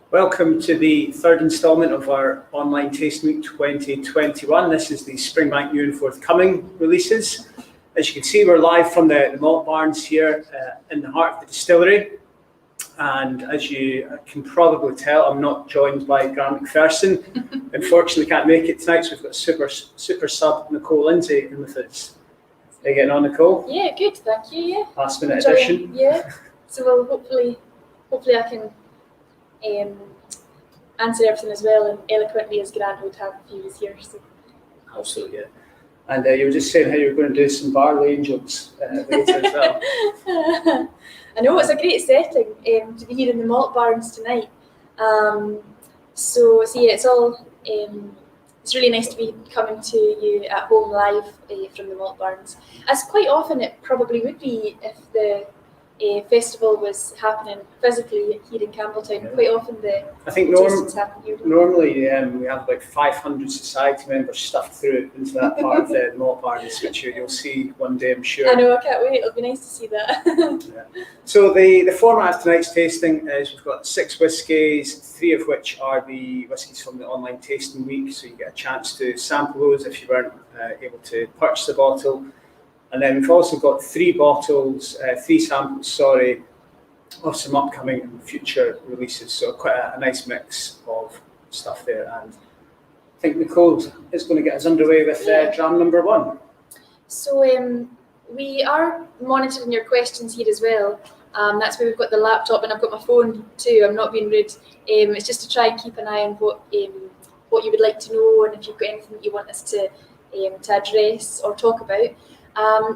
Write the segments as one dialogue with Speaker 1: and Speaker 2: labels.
Speaker 1: Welcome to the third instalment of our online Tasting Week 2021. This is the Springbank new and forthcoming releases. As you can see, we're live from the malt barns here in the heart of the distillery. And as you can probably tell, I'm not joined by Grant McPherson. Unfortunately, can't make it tonight, so we've got super sub Nicole Lindsay in with us. How are you getting on, Nicole?
Speaker 2: Yeah, good, thank you. Yeah.
Speaker 1: Last minute edition.
Speaker 2: Yeah. So we'll hopefully I can answer everything as well and eloquently as Grant would have if he was here. So.
Speaker 1: Absolutely, yeah. And you were just saying how you were going to do some barley angels later as well.
Speaker 2: I know, it's a great setting to be here in the malt barns tonight. So yeah, it's all. It's really nice to be coming to you at home live from the malt barns. As quite often it probably would be if the festival was happening physically here in Campbelltown. Yeah. Quite often
Speaker 1: I think normally we have about 500 society members stuffed through into that part of the malt barns, which you'll see one day, I'm sure.
Speaker 2: I know, I can't wait. It'll be nice to see that.
Speaker 1: Yeah. So the format of tonight's tasting is we've got 6 whiskies, 3 of which are the whiskies from the online tasting week, so you get a chance to sample those if you weren't able to purchase a bottle. And then we've also got 3 samples, of some upcoming and future releases. So quite a nice mix of stuff there. And I think Nicole is going to get us underway with dram number 1.
Speaker 2: So we are monitoring your questions here as well. That's where we've got the laptop and I've got my phone too. I'm not being rude. It's just to try and keep an eye on what you would like to know and if you've got anything that you want us to address or talk about.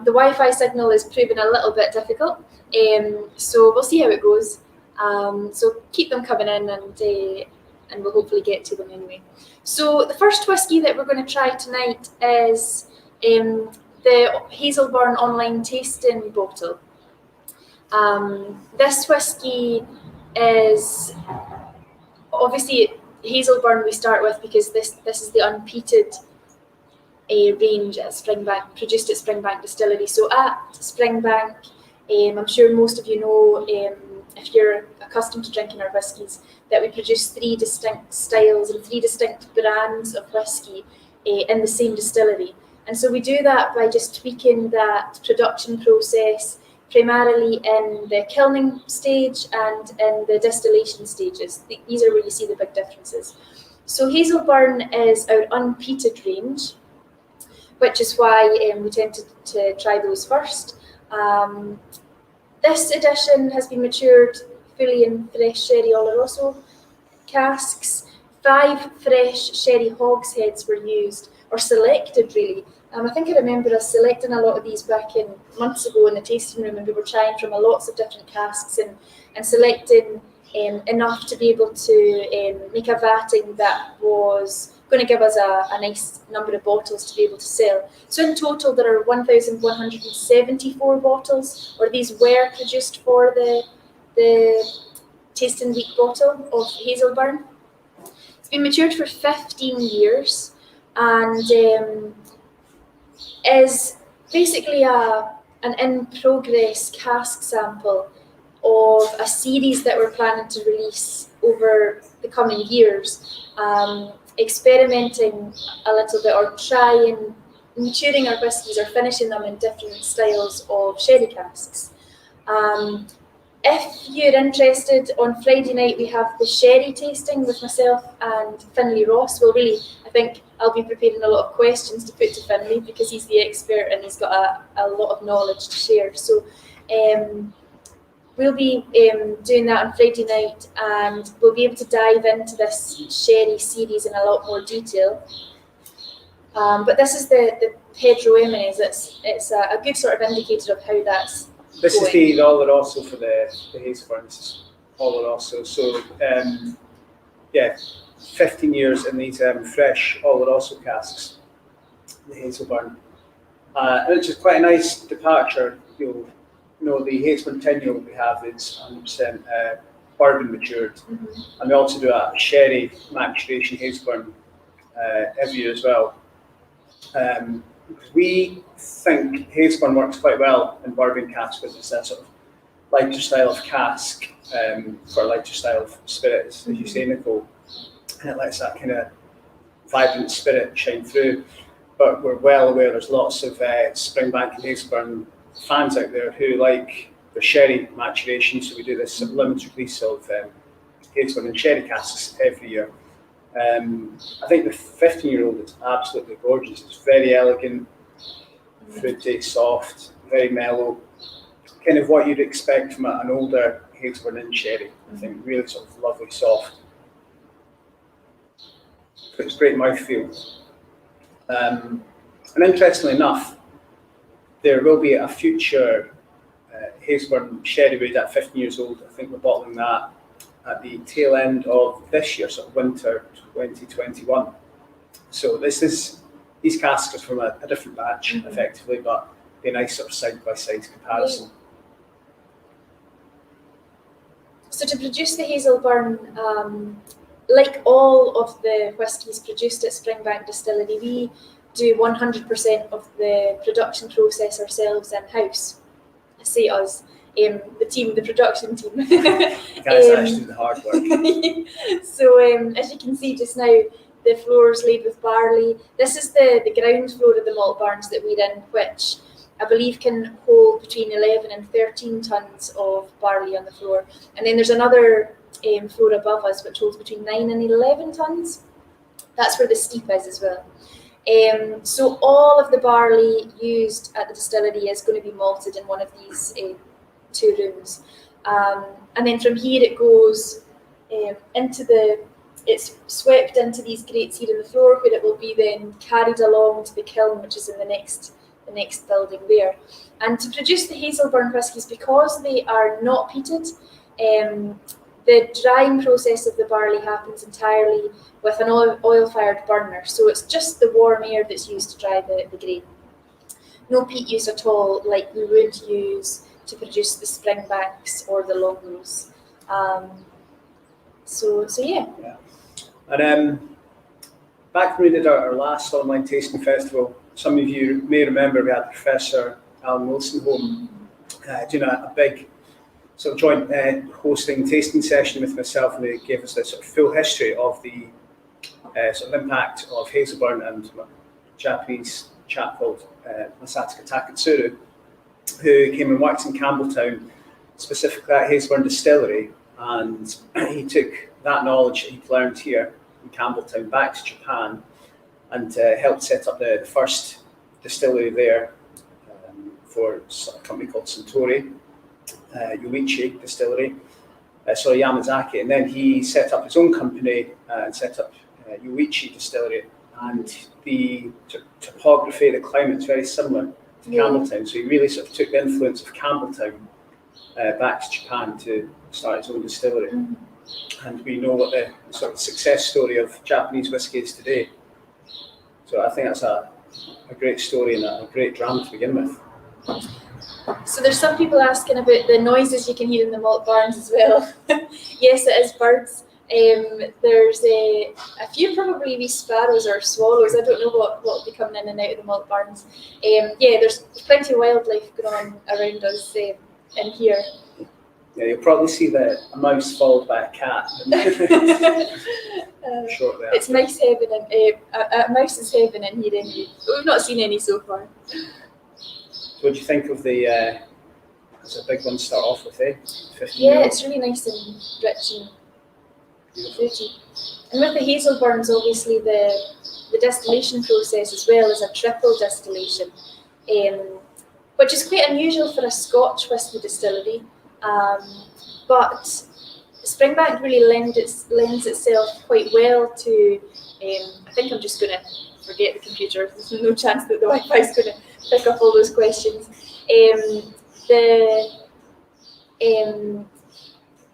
Speaker 2: The Wi-Fi signal is proving a little bit difficult, so we'll see how it goes. So keep them coming in and we'll hopefully get to them anyway. So the first whiskey that we're going to try tonight is the Hazelburn online tasting bottle. This whiskey is obviously Hazelburn we start with because this is the unpeated range at Springbank, produced at Springbank Distillery. So at Springbank, I'm sure most of you know, if you're accustomed to drinking our whiskies, that we produce 3 distinct styles and 3 distinct brands of whiskey in the same distillery. And so we do that by just tweaking that production process, primarily in the kilning stage and in the distillation stages. These are where you see the big differences. So Hazelburn is our unpeated range, which is why we tend to try those first. This edition has been matured fully in fresh sherry Oloroso casks. 5 fresh sherry hogsheads were used, or selected really. I think I remember us selecting a lot of these back in months ago in the tasting room, and we were trying from lots of different casks and selecting enough to be able to make a vatting that was going to give us a nice number of bottles to be able to sell. So in total there are 1,174 bottles, or these were produced for the tasting week bottle of Hazelburn. It's been matured for 15 years and is basically an in-progress cask sample of a series that we're planning to release over the coming years. Experimenting a little bit or trying maturing our whiskies or finishing them in different styles of sherry casks. If you're interested, on Friday night we have the sherry tasting with myself and Finlay Ross. Well, really, I think I'll be preparing a lot of questions to put to Finlay because he's the expert and he's got a lot of knowledge to share. So we'll be doing that on Friday night, and we'll be able to dive into this sherry series in a lot more detail. But this is the Pedro Emines. It's a good sort of indicator of how that's
Speaker 1: This
Speaker 2: going.
Speaker 1: Is the Oloroso for the Hazelburn. This is Oloroso. So 15 years in these fresh Oloroso casks, the Hazelburn, which is quite a nice departure. The Hazelburn 10-year we have is 100% bourbon matured, and we also do a sherry maturation Hazelburn every year as well. We think Hazelburn works quite well in bourbon cask because it's that sort of lighter style of cask, for a lighter style of spirit, as you say, Nicole, and it lets that kind of vibrant spirit shine through. But we're well aware there's lots of Springbank and Hazelburn fans out there who like the sherry maturation, so we do this limited release of Hazelburn and sherry casks every year. I think the 15-year-old is absolutely gorgeous. It's very elegant, fruity, soft, very mellow, kind of what you'd expect from an older Hazelburn and sherry. I think really sort of lovely, soft. It's great mouthfeel. And interestingly enough, there will be a future Hazelburn sherry wood at 15 years old. I think we're bottling that at the tail end of this year, sort of winter 2021. So these casks are from a different batch, effectively, but be a nice sort of side-by-side comparison.
Speaker 2: So to produce the Hazelburn, like all of the whiskies produced at Springbank Distillery, we do 100% of the production process ourselves in-house. I say us, the production team.
Speaker 1: You guys actually do the hard work.
Speaker 2: So as you can see just now, the floor is laid with barley. This is the ground floor of the malt barns that we're in, which I believe can hold between 11 and 13 tonnes of barley on the floor. And then there's another floor above us which holds between 9 and 11 tonnes. That's where the steep is as well. So all of the barley used at the distillery is going to be malted in one of these two rooms. And then from here it goes it's swept into these grates here in the floor, where it will be then carried along to the kiln, which is in the next building there. And to produce the Hazelburn whiskies, because they are not peated, the drying process of the barley happens entirely with an oil-fired burner. So it's just the warm air that's used to dry the grain. No peat used at all, like we would use to produce the Springbanks or the Longrows. So yeah. And
Speaker 1: back when we did our last online tasting festival, some of you may remember we had Professor Alan Wilson home doing a big sort of joint hosting tasting session with myself, and he gave us this sort of full history of the sort of impact of Hazelburn and a Japanese chap called Masataka Takatsuru, who came and worked in Campbelltown, specifically at Hazelburn Distillery, and he took that knowledge that he'd learned here in Campbelltown back to Japan and helped set up the first distillery there for a company called Suntory, Yoichi Distillery, Yamazaki, and then he set up his own company and set up Yoichi Distillery, and the topography, the climate's very similar to Campbelltown, so he really sort of took the influence of Campbelltown back to Japan to start his own distillery. And we know what the sort of success story of Japanese whiskey is today. So I think that's a great story and a great dram to begin with.
Speaker 2: So there's some people asking about the noises you can hear in the malt barns as well. Yes, it is birds. There's a few probably wee sparrows or swallows. I don't know what will be coming in and out of the malt barns. There's plenty of wildlife going on around us in here.
Speaker 1: Yeah, you'll probably see a mouse followed by a cat. Shortly
Speaker 2: it's mouse heaven, and mouse is heaven in here anyway. We've not seen any so far.
Speaker 1: So what do you think of it's a big one to start off with, 15
Speaker 2: Yeah, it's really nice and rich and fruity. And with the Hazelburns, obviously the distillation process as well is a triple distillation, which is quite unusual for a Scotch whisky distillery. But Springbank really lends itself quite well to, I think I'm just going to forget the computer, there's no chance that the Wi-Fi is going to pick up all those questions. The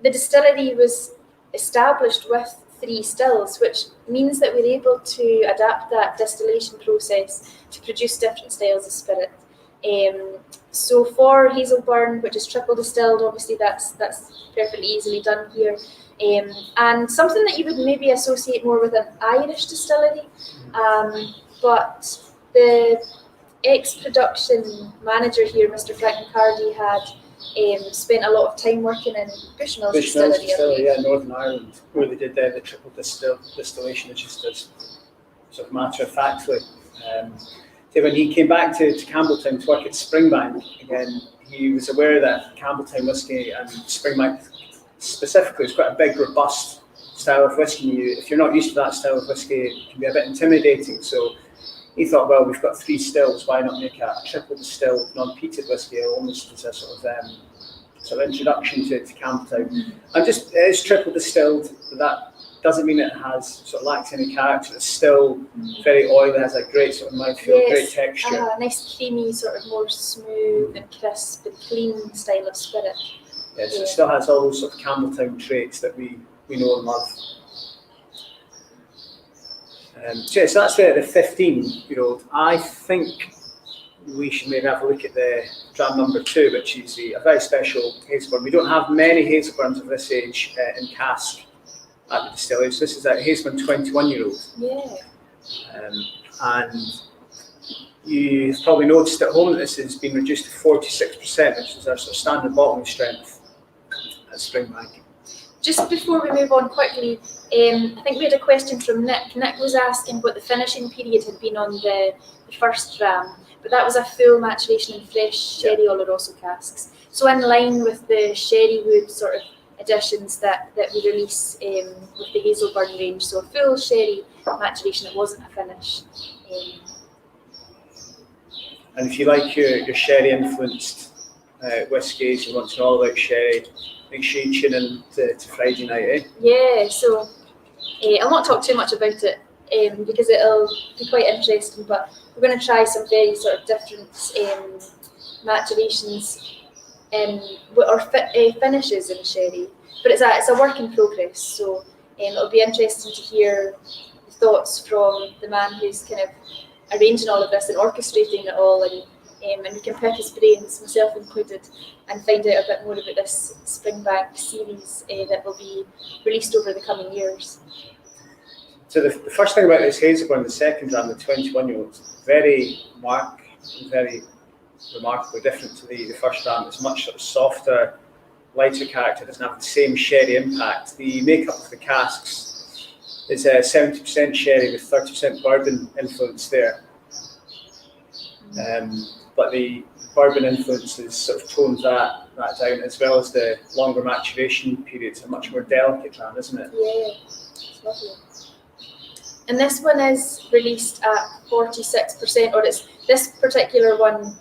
Speaker 2: distillery was established with 3 stills, which means that we're able to adapt that distillation process to produce different styles of spirit. So for Hazelburn, which is triple distilled, obviously that's perfectly easily done here. And something that you would maybe associate more with an Irish distillery, but the ex-production manager here, Mr. Frank McCarty, had spent a lot of time working in Bushmills Distillery.
Speaker 1: Yeah, Northern Ireland, where they did the triple distillation, just as sort of matter of factly. So when he came back to Campbelltown to work at Springbank, again, he was aware that Campbelltown whisky and Springbank specifically is quite a big, robust style of whisky. If you're not used to that style of whisky, it can be a bit intimidating. So he thought, well, we've got 3 stills, why not make a triple distilled, non-peated whisky, almost as a sort of introduction to Campbelltown. And just, it is triple distilled, but that doesn't mean it lacks any character. It's still very oily, has a great sort of mouthfeel, great texture.
Speaker 2: Nice creamy, sort of more smooth and crisp and clean style of spirit.
Speaker 1: Yeah, so it still has all those sort of Campbelltown traits that we know and love. So that's the 15-year-old. I think we should maybe have a look at the dram number 2, which is a very special Hazelburn. We don't have many Hazelburns of this age in cask at the distillery. So this is a Hazelburn 21-year-old.
Speaker 2: Yeah.
Speaker 1: And you've probably noticed at home that this has been reduced to 46%, which is our sort of standard bottling strength at Springbank.
Speaker 2: Just before we move on quickly, I think we had a question from Nick. Nick was asking what the finishing period had been on the first dram, but that was a full maturation in fresh sherry Oloroso casks. So in line with the sherry wood sort of additions that we release with the Hazelburn range, so a full sherry maturation, it wasn't a finish.
Speaker 1: And if you like your sherry influenced whiskies, you want to know all about sherry, make sure you tune in to Friday night, eh?
Speaker 2: Yeah, so I'll not talk too much about it because it'll be quite interesting, but we're going to try some very sort of different maturations or finishes in sherry. But it's a work in progress, so it'll be interesting to hear the thoughts from the man who's kind of arranging all of this and orchestrating it all, and we can pick his brains, myself included, and find out a bit more about this Springbank series that will be released over the coming years.
Speaker 1: So the first thing about this Hazelburn, the second dram, the 21-year-old, very remarkably different to the first dram. It's much sort of softer, lighter character, doesn't have the same sherry impact. The makeup of the casks is 70% sherry with 30% bourbon influence there. But the bourbon influence has sort of toned that down, as well as the longer maturation periods. A much more delicate dram, isn't it?
Speaker 2: Yeah, it's lovely. And this one is released at 46%, or this particular one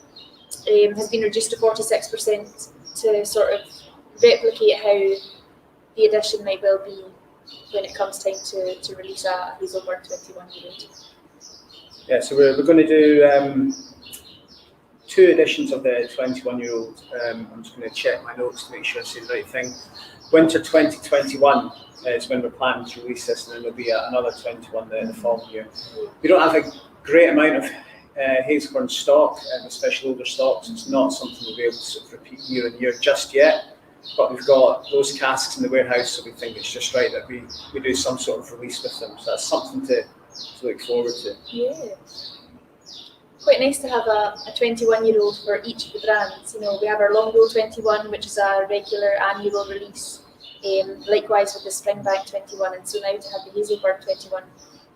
Speaker 2: has been reduced to 46% to sort of replicate how the edition might well be when it comes time to release a Hazelburn 21-year-old.
Speaker 1: Yeah, so we're going to do 2 editions of the 21-year-old. I'm just going to check my notes to make sure I say the right thing. Winter 2021 is when we're planning to release this, and then there'll be another 21 the following year. We don't have a great amount of Hazelburn stock, especially older stocks. It's not something we'll be able to sort of repeat year on year just yet, but we've got those casks in the warehouse, so we think it's just right that we do some sort of release with them. So that's something to look forward to.
Speaker 2: Yeah. Quite nice to have a 21-year-old for each of the brands. You know, we have our Longrow 21, which is a regular annual release. Likewise with the Springbank 21, and so now to have the Hazelburn 21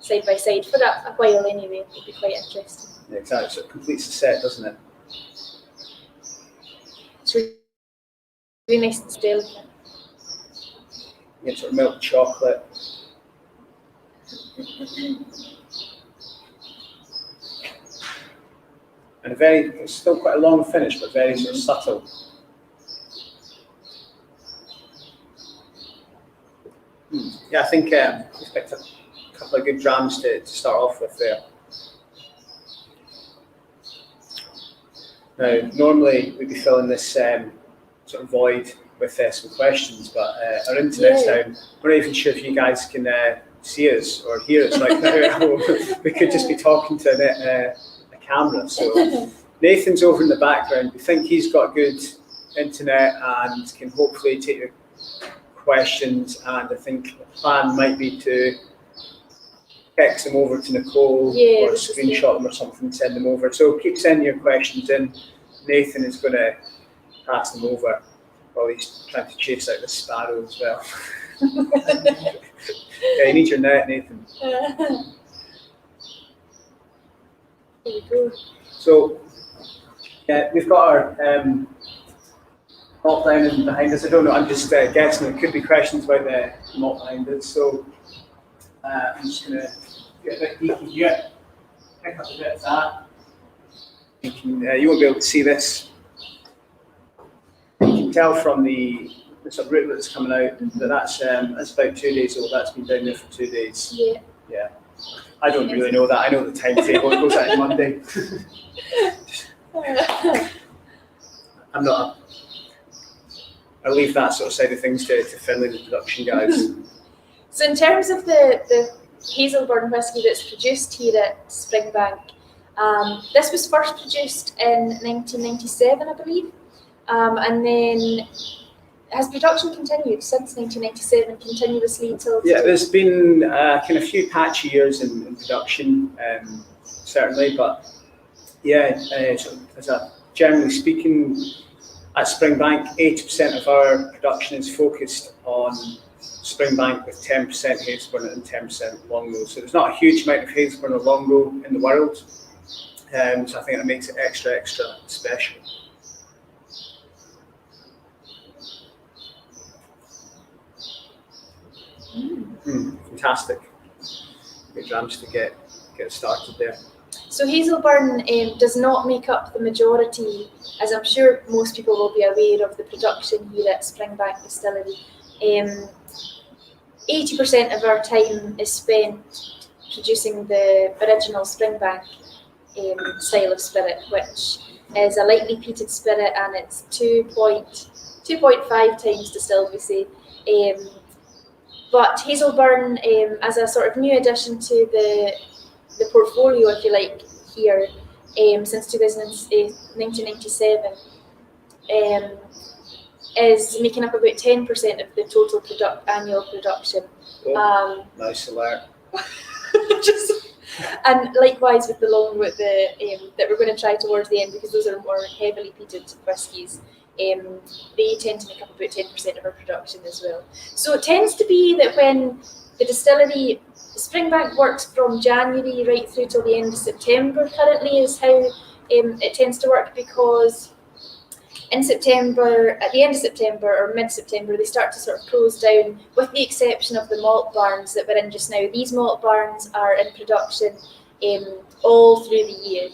Speaker 2: side by side for a while anyway would be quite interesting.
Speaker 1: Yeah, exactly. So it completes the set, doesn't it?
Speaker 2: It's really nice and delicate.
Speaker 1: You get sort of milk chocolate. And it's still quite a long finish, but very sort of subtle. Yeah, I think we've picked a couple of good drams to start off with there. Now, normally we'd be filling this sort of void with some questions, but our internet's down. We're not even sure if you guys can see us or hear us right now. We could just be talking to a camera. So Nathan's over in the background. We think he's got good internet and can hopefully take your questions, and I think the plan might be to text them over to Nicole or screenshot them or something and send them over. So keep sending your questions in. Nathan is going to pass them over while he's trying to chase out the sparrow as well. Yeah, you need your net, Nathan.
Speaker 2: There you go.
Speaker 1: So, yeah, we've got our malt line behind us. I don't know, I'm just guessing. There could be questions about the malt behind us. So, I'm just going to get a bit geeky here, pick up a bit of that. You won't be able to see this. You can tell from the sort of root that's coming out that that's about 2 days old. That's been down there for 2 days.
Speaker 2: Yeah.
Speaker 1: Yeah. I don't really know that. I know the timetable. It goes out on Monday. I'm not. I'll leave that sort of side of things to Finlay, the production guys.
Speaker 2: So in terms of the Hazelburn whisky that's produced here at Springbank, this was first produced in 1997, I believe, and then has production continued since 1997 continuously till today?
Speaker 1: Yeah, there's been kind of a few patchy years in production, certainly, but yeah, generally speaking, at Springbank, 80% of our production is focused on Springbank with 10% Hazelburn and 10% Longrow. So there's not a huge amount of Hazelburn or Longrow in the world, so I think that makes it extra special. Fantastic. Good drams to get started there.
Speaker 2: So Hazelburn does not make up the majority, as I'm sure most people will be aware of, the production here at Springbank Distillery. 80% of our time is spent producing the original Springbank style of spirit, which is a lightly peated spirit, and it's 2.5 times distilled, we say. But Hazelburn, as a sort of new addition to the portfolio, if you like, here since 1997, is making up about 10% of the total annual production.
Speaker 1: Nice alert.
Speaker 2: And likewise with the Longrow that we're going to try towards the end, because those are more heavily peated whiskies. They tend to make up about 10% of our production as well. So it tends to be that when the distillery, Springbank works from January right through till the end of September currently is how it tends to work, because in September, at the end of September or mid-September, they start to sort of close down, with the exception of the malt barns that we're in just now. These malt barns are in production all through the year.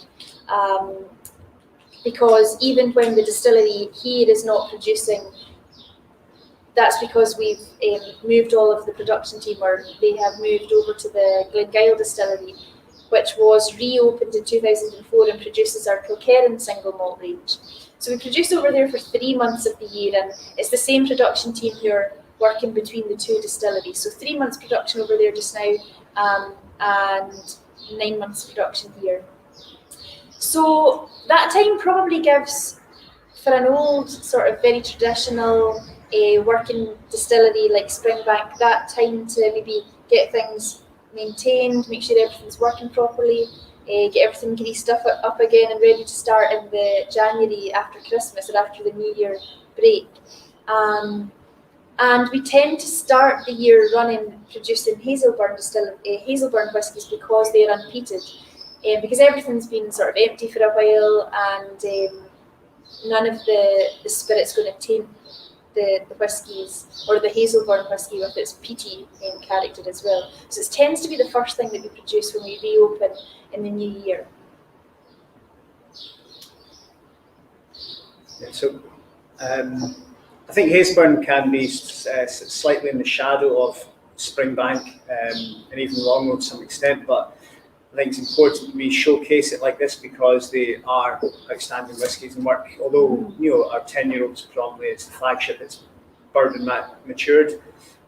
Speaker 2: Because even when the distillery here is not producing, that's because we've moved all of the production team, or they have moved over to the Glengyle distillery, which was reopened in 2004 and produces our Kilkerran single malt range. So we produce over there for 3 months of the year, and it's the same production team who are working between the two distilleries. So 3 months production over there just now, and 9 months production here. So that time probably gives, for an old sort of very traditional working distillery like Springbank, that time to maybe get things maintained, make sure everything's working properly, get everything greased up again and ready to start in the January after Christmas or after the New Year break. And we tend to start the year running, producing Hazelburn whiskies because they are unpeated. Because everything's been sort of empty for a while, and none of the spirit's going to taint the whiskies, or the Hazelburn whisky with its peaty character as well. So it tends to be the first thing that we produce when we reopen in the new year.
Speaker 1: Yeah, so I think Hazelburn can be slightly in the shadow of Springbank and even Longrow to some extent, but I think it's important we showcase it like this because they are outstanding whiskies and work. Although our 10-year-olds predominantly, it's the flagship, it's bourbon matured.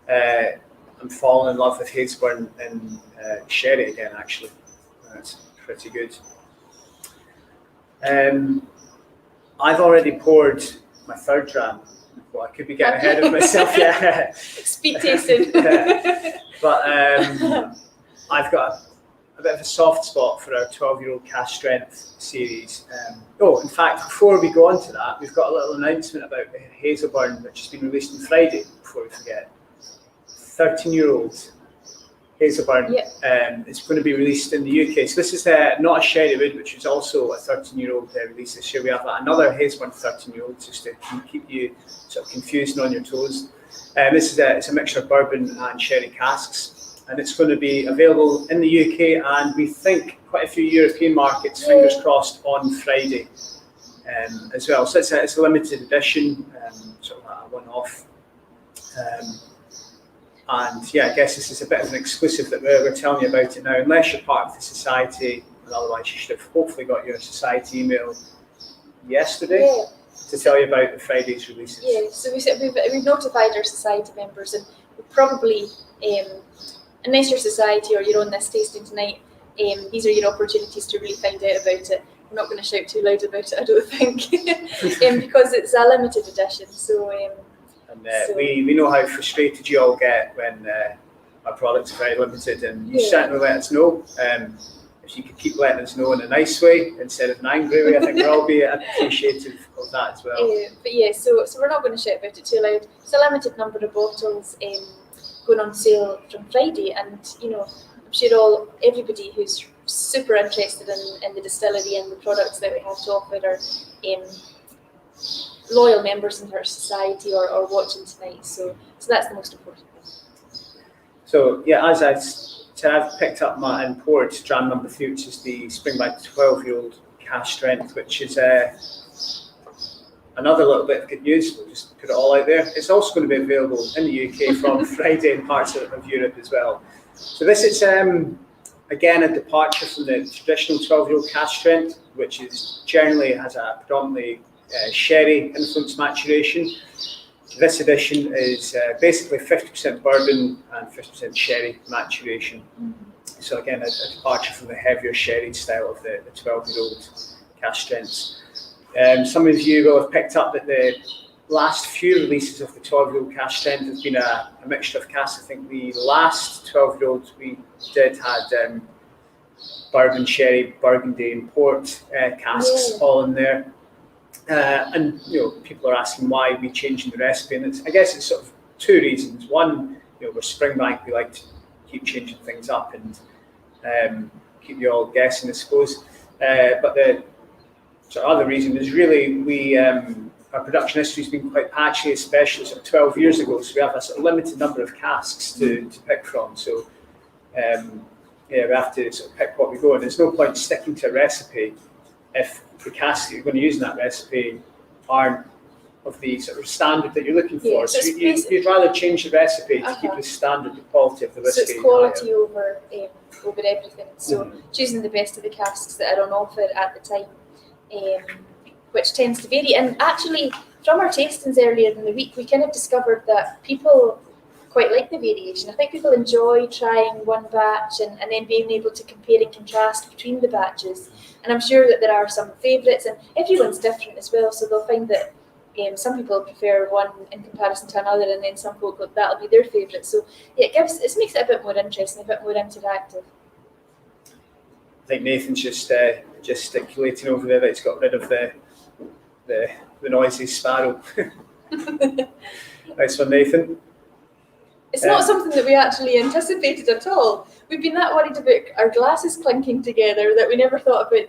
Speaker 1: I'm falling in love with Hazelburn and sherry again. Actually, it's pretty good. I've already poured my third dram. Well, I could be getting ahead of myself. Yeah,
Speaker 2: speed tasting.
Speaker 1: But I've got a bit of a soft spot for our 12-year-old cask strength series. In fact, before we go on to that, we've got a little announcement about Hazelburn, which has been released on Friday, before we forget. 13-year-old Hazelburn. It's going to be released in the UK. So this is not a sherry wood, which is also a 13-year-old release this year. We have another Hazelburn 13-year-old, just to keep you sort of confused and on your toes. This is it's a mixture of bourbon and sherry casks, and it's going to be available in the UK and we think quite a few European markets, fingers crossed, on Friday as well. So it's a limited edition, sort of a one-off. And yeah, I guess this is a bit of an exclusive that we're telling you about it now. Unless you're part of the society, and otherwise you should have hopefully got your society email yesterday to tell you about the Friday's releases.
Speaker 2: Yeah, so we've notified our society members, and we'll probably, unless your society or you're on this tasting tonight, these are your opportunities to really find out about it. We're not going to shout too loud about it, I don't think, because it's a limited edition. So.
Speaker 1: We know how frustrated you all get when our products are very limited, and you certainly let us know. If you could keep letting us know in a nice way instead of an angry way, I think we'll all be appreciative of that as well. So we're not going to shout about it too loud. It's a limited number of bottles going on sale from Friday, and I'm sure everybody who's super interested in the distillery and the products that we have to offer are loyal members in our society or watching tonight, so that's the most important thing. So as I said, I've picked up and poured dram number 3, which is the Springbank 12-year-old cask strength, which is another little bit of good news. We'll just put it all out there. It's also going to be available in the UK from Friday in parts of Europe as well. So this is again a departure from the traditional 12-year-old cask strength, which is generally has a predominantly sherry influence maturation. This edition is basically 50% bourbon and 50% sherry maturation. So again, a departure from the heavier sherry style of the 12-year-old cask strengths. Some of you will have picked up that the last few releases of the 12-year-old cask strength have been a mixture of casks. I think the last 12-year-old we did had bourbon, sherry, burgundy and port casks all in there. And people are asking why we changing the recipe, and I guess it's sort of two reasons. One, we're Springbank, we like to keep changing things up and keep you all guessing, I suppose. But the sort of other reason is really our production history has been quite patchy, especially sort of 12 years ago. So we have a sort of limited number of casks to pick from. So we have to sort of pick what we go, and there's no point sticking to a recipe if the casks that you're going to use in that recipe aren't of the sort of standard that you're looking for. So you'd rather change the recipe to keep the standard, the quality of the whiskey.
Speaker 2: So it's quality over everything. So choosing the best of the casks that are on offer at the time, which tends to vary. And actually, from our tastings earlier in the week, we kind of discovered that people quite like the variation. I think people enjoy trying one batch and then being able to compare and contrast between the batches. And I'm sure that there are some favourites, and everyone's different as well, so they'll find that some people prefer one in comparison to another, and then some folk, that'll be their favourite. So it makes it a bit more interesting, a bit more interactive.
Speaker 1: I think Nathan's just gesticulating over there that he's got rid of the noisy sparrow. Nice one, Nathan.
Speaker 2: It's not something that we actually anticipated at all. We've been that worried about our glasses clinking together that we never thought about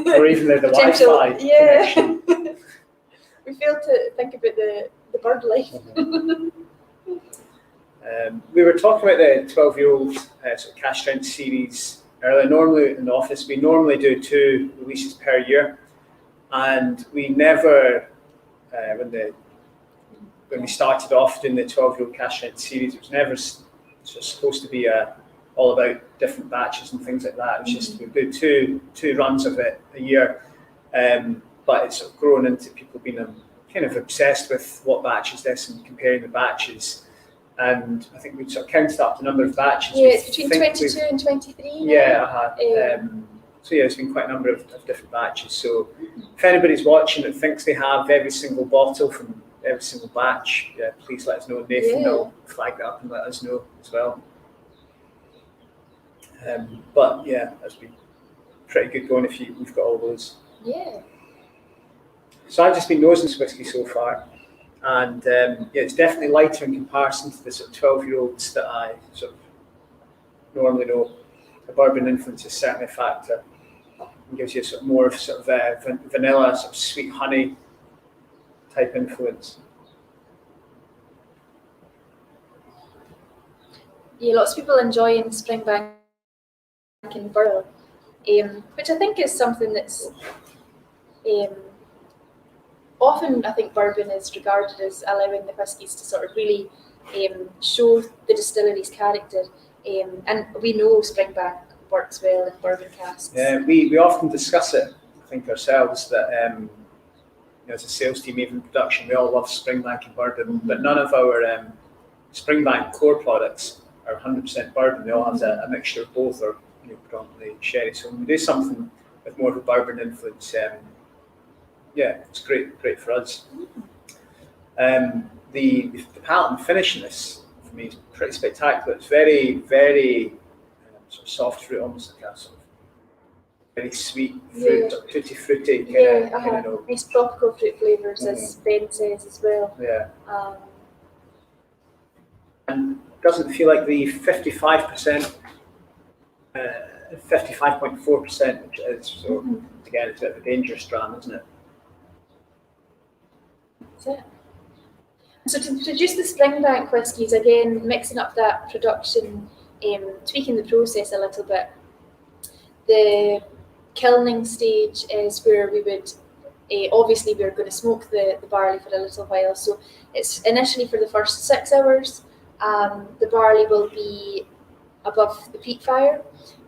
Speaker 1: or even the
Speaker 2: potential.
Speaker 1: Wi-Fi connection.
Speaker 2: We failed to think about the bird life.
Speaker 1: We were talking about the 12-year-old sort of cask strength series earlier. Normally in the office, we normally do 2 releases per year, and we never, when we started off doing the 12-year-old cask strength series, it was never sort of supposed to be all about different batches and things like that. It was just we do two runs of it a year, but it's sort of grown into people being kind of obsessed with what batch is this and comparing the batches. And I think we've sort of counted up the number of batches.
Speaker 2: Yeah, it's between 22 and 23 now.
Speaker 1: Yeah, so yeah, there's been quite a number of different batches. So if anybody's watching that thinks they have every single bottle from every single batch, please let us know. Nathan will flag that up and let us know as well. But yeah, that's been pretty good going if you've got all those.
Speaker 2: Yeah.
Speaker 1: So I've just been nosing this whiskey so far, and yeah, it's definitely lighter in comparison to the sort of 12-year-olds that I sort of normally know. The bourbon influence is certainly a factor. It gives you sort of more of sort of vanilla, sort of sweet honey type influence.
Speaker 2: Yeah, lots of people enjoying Springbank and bourbon, which I think is something that's often, I think bourbon is regarded as allowing the whiskies to sort of really show the distillery's character. And we know Springbank works well in bourbon casks.
Speaker 1: Yeah, we often discuss it, I think, ourselves, that as a sales team, even production, we all love Springbank and bourbon, but none of our Springbank core products are 100% bourbon. They all have a mixture of both, or predominantly sherry. So when we do something with more of a bourbon influence, yeah, it's great for us. The palate and finish in this, for me, is pretty spectacular. It's very, very sort of soft fruit, almost like a sort of very sweet fruit, tutti frutti kind of note.
Speaker 2: Nice tropical fruit flavours, as Ben says as well.
Speaker 1: Yeah. And doesn't feel like the 55%, 55.4%, which is, so again, it's a bit of a dangerous dram, isn't it?
Speaker 2: That's it. So to produce the Springbank whiskies, again, mixing up that production, tweaking the process a little bit. The kilning stage is where we would, obviously we're going to smoke the barley for a little while. So it's initially for the first 6 hours, the barley will be above the peat fire.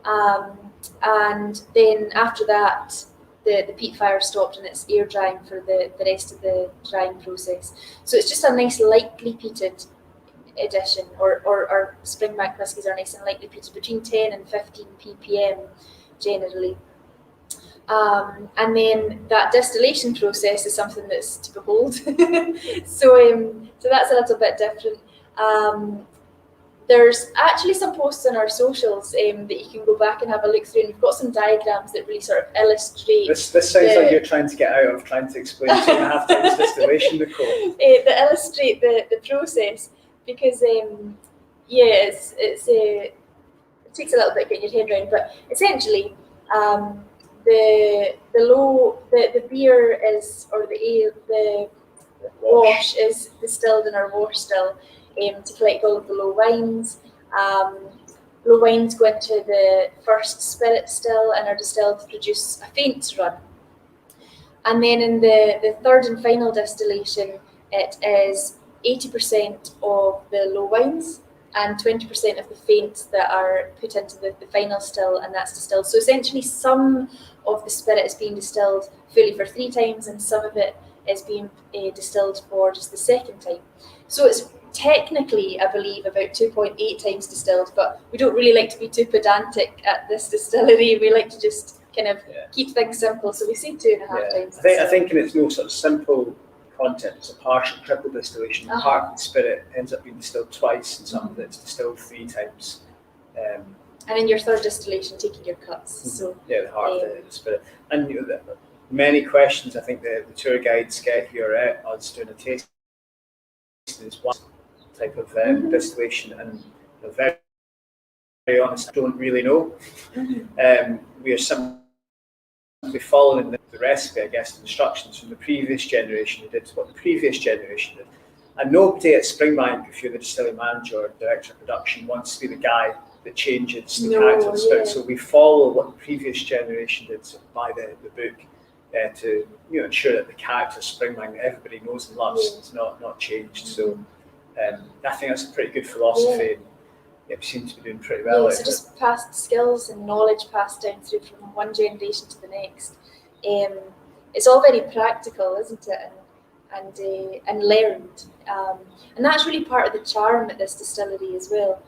Speaker 2: And then after that, the peat fire stopped and it's air drying for the rest of the drying process. So it's just a nice lightly peated addition, or Springbank whiskies are nice and lightly peated, between 10 and 15 ppm generally. And then that distillation process is something that's to behold. So that's a little bit different. There's actually some posts on our socials that you can go back and have a look through, and we've got some diagrams that really sort of illustrate. This
Speaker 1: sounds like you're trying to get out of trying to explain 2.5 times distillation, Nicole.
Speaker 2: That illustrate the process, because it takes a little bit getting your head around, but essentially the beer is, or the ale, the wash is distilled in our wash still. To collect all of the low wines. Low wines go into the first spirit still and are distilled to produce a faint run. And then in the third and final distillation, it is 80% of the low wines and 20% of the faints that are put into the final still, and that's distilled. So essentially some of the spirit is being distilled fully for 3 times, and some of it is being distilled for just the second time. So it's technically, I believe, about 2.8 times distilled, but we don't really like to be too pedantic at this distillery. We like to just kind of keep things simple, so we say 2.5 times.
Speaker 1: I think in its most sort of simple content, it's a partial triple distillation. Part of the spirit ends up being distilled twice, and some of it's distilled 3 times.
Speaker 2: And in your third distillation, taking your cuts. So
Speaker 1: the heart of the spirit. And many questions I think the tour guides get here at us doing a tasting is one type of distillation, and very, very honest, I don't really know. We are simply following the recipe, I guess, the instructions from the previous generation who did what the previous generation did. And nobody at Springbank, if you're the distilling manager or director of production, wants to be the guy that changes the character of the spirit. So we follow what the previous generation did, so by the book, to ensure that the character of Springbank that everybody knows and loves is not changed. So I think that's a pretty good philosophy. And, we seem to be doing pretty well.
Speaker 2: So just past skills and knowledge passed down through from one generation to the next. It's all very practical, isn't it? And learned. And that's really part of the charm at this distillery as well.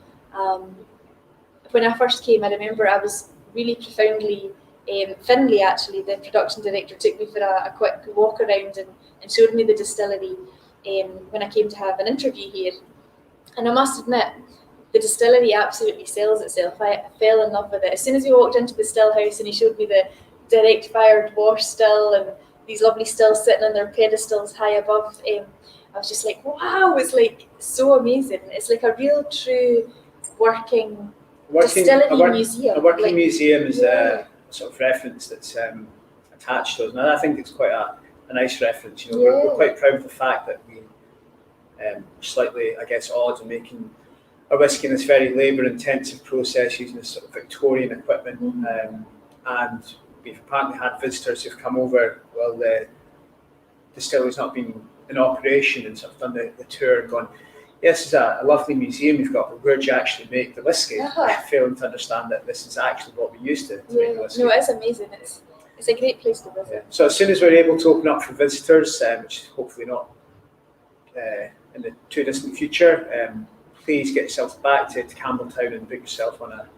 Speaker 2: When I first came, I remember I was really profoundly, Finlay actually, the production director, took me for a quick walk around and showed me the distillery when I came to have an interview here. And I must admit, the distillery absolutely sells itself. I fell in love with it. As soon as we walked into the still house and he showed me the direct fired wash still and these lovely stills sitting on their pedestals high above, I was just like, wow, it's like so amazing. It's like a real true working distillery museum.
Speaker 1: A working museum is a sort of reference that's attached to us. And I think it's quite a nice reference. You know, we're quite proud of the fact that we slightly, I guess, odd in making a whisky in this very labour-intensive process using this sort of Victorian equipment. And we've apparently had visitors who've come over while the distillery's not been in operation and sort of done the tour and gone, yes, it's a lovely museum you've got, but where do you actually make the whiskey? Failing to understand that this is actually what we used to make the whiskey.
Speaker 2: No, it's amazing. It's a great place to visit.
Speaker 1: Yeah. So as soon as we're able to open up for visitors, which is hopefully not in the too distant future, please get yourself back to Campbelltown and book yourself on a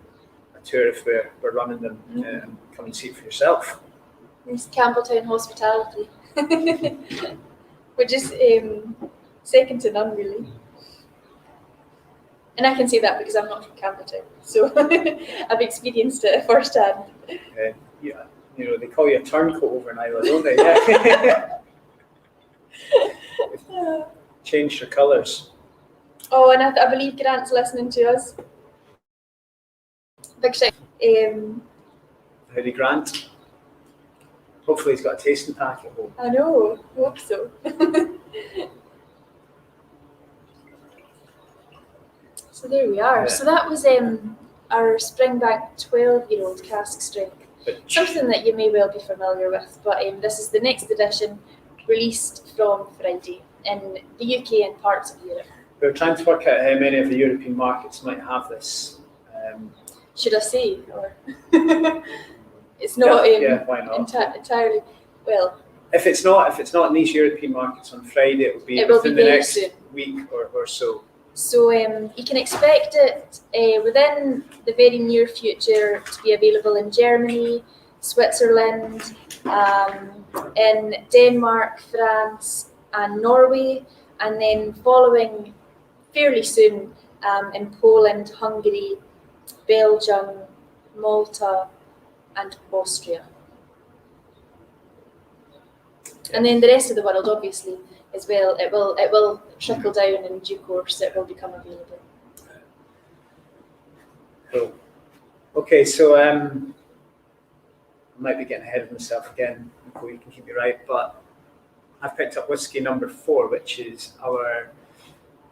Speaker 1: tour if we're running them, and come and see it for yourself.
Speaker 2: It's Campbelltown hospitality, which is second to none, really. And I can say that because I'm not from Campbelltown, so I've experienced it firsthand.
Speaker 1: Yeah, you know, they call you a turncoat over in Ireland, don't they? Yeah. Changed your colours.
Speaker 2: Oh, and I believe Grant's listening to us. Big shout.
Speaker 1: Howdy, Grant. Hopefully he's got a tasting pack at home.
Speaker 2: I know, hope so. So there we are. Yeah. So that was our Springbank 12-year-old cask strength. Something that you may well be familiar with, but this is the next edition, released from Friday in the UK and parts of Europe.
Speaker 1: We're trying to work out how many of the European markets might have this.
Speaker 2: Should I say? Or it's not,
Speaker 1: why not?
Speaker 2: Entirely. Well,
Speaker 1: if it's not in these European markets on Friday, it will be the next week or so.
Speaker 2: So you can expect it within the very near future to be available in Germany, Switzerland, in Denmark, France, and Norway, and then following fairly soon in Poland, Hungary, Belgium, Malta, and Austria. And then the rest of the world, obviously, as well. It will trickle down in due course. It will become available.
Speaker 1: Cool. Okay, so I might be getting ahead of myself again. Before you can keep me right, but I've picked up whiskey number 4, which is our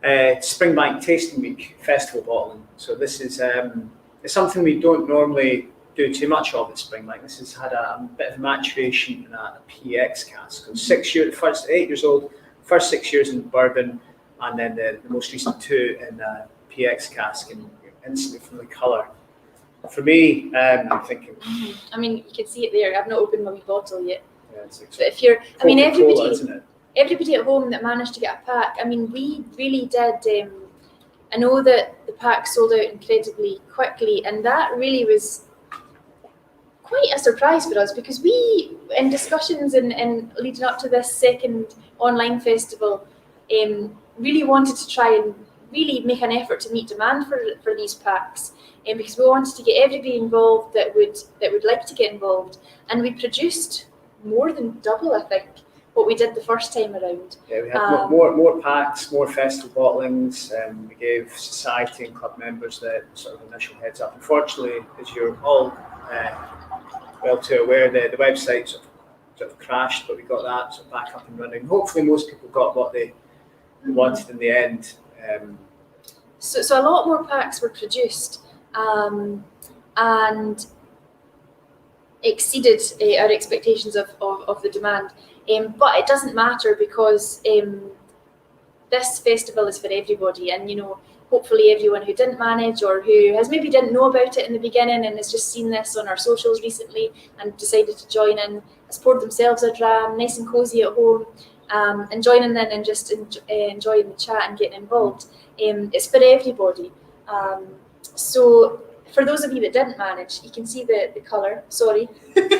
Speaker 1: Springbank Tasting Week Festival bottling. So this is it's something we don't normally do too much of at Springbank. This has had a bit of maturation in a PX cask. So 6 years, first 8 years old, first 6 years in bourbon, and then the most recent 2 in a PX cask, and instantly from the colour. For me, I'm thinking.
Speaker 2: I mean, you can see it there. I've not opened my wee bottle yet.
Speaker 1: Yeah, it's like
Speaker 2: but if you're, I mean,
Speaker 1: everybody
Speaker 2: at home that managed to get a pack. I mean, we really did. I know that the pack sold out incredibly quickly, and that really was quite a surprise for us, because we, in discussions and leading up to this second online festival, really wanted to try and really make an effort to meet demand for these packs, because we wanted to get everybody involved that would like to get involved, and we produced more than double, I think, what we did the first time around.
Speaker 1: Yeah, we had more packs, more festival bottlings. We gave society and club members the sort of initial heads up. Unfortunately, as you're all well too aware, the website sort of crashed, but we got that sort of back up and running. Hopefully most people got what they wanted in the end.
Speaker 2: So a lot more packs were produced and exceeded our expectations of the demand. But it doesn't matter, because this festival is for everybody, and hopefully everyone who didn't manage or who has maybe didn't know about it in the beginning and has just seen this on our socials recently and decided to join in, has poured themselves a dram, nice and cozy at home, and joining in and just enjoying the chat and getting involved. It's for everybody. So for those of you that didn't manage, you can see the colour, sorry. But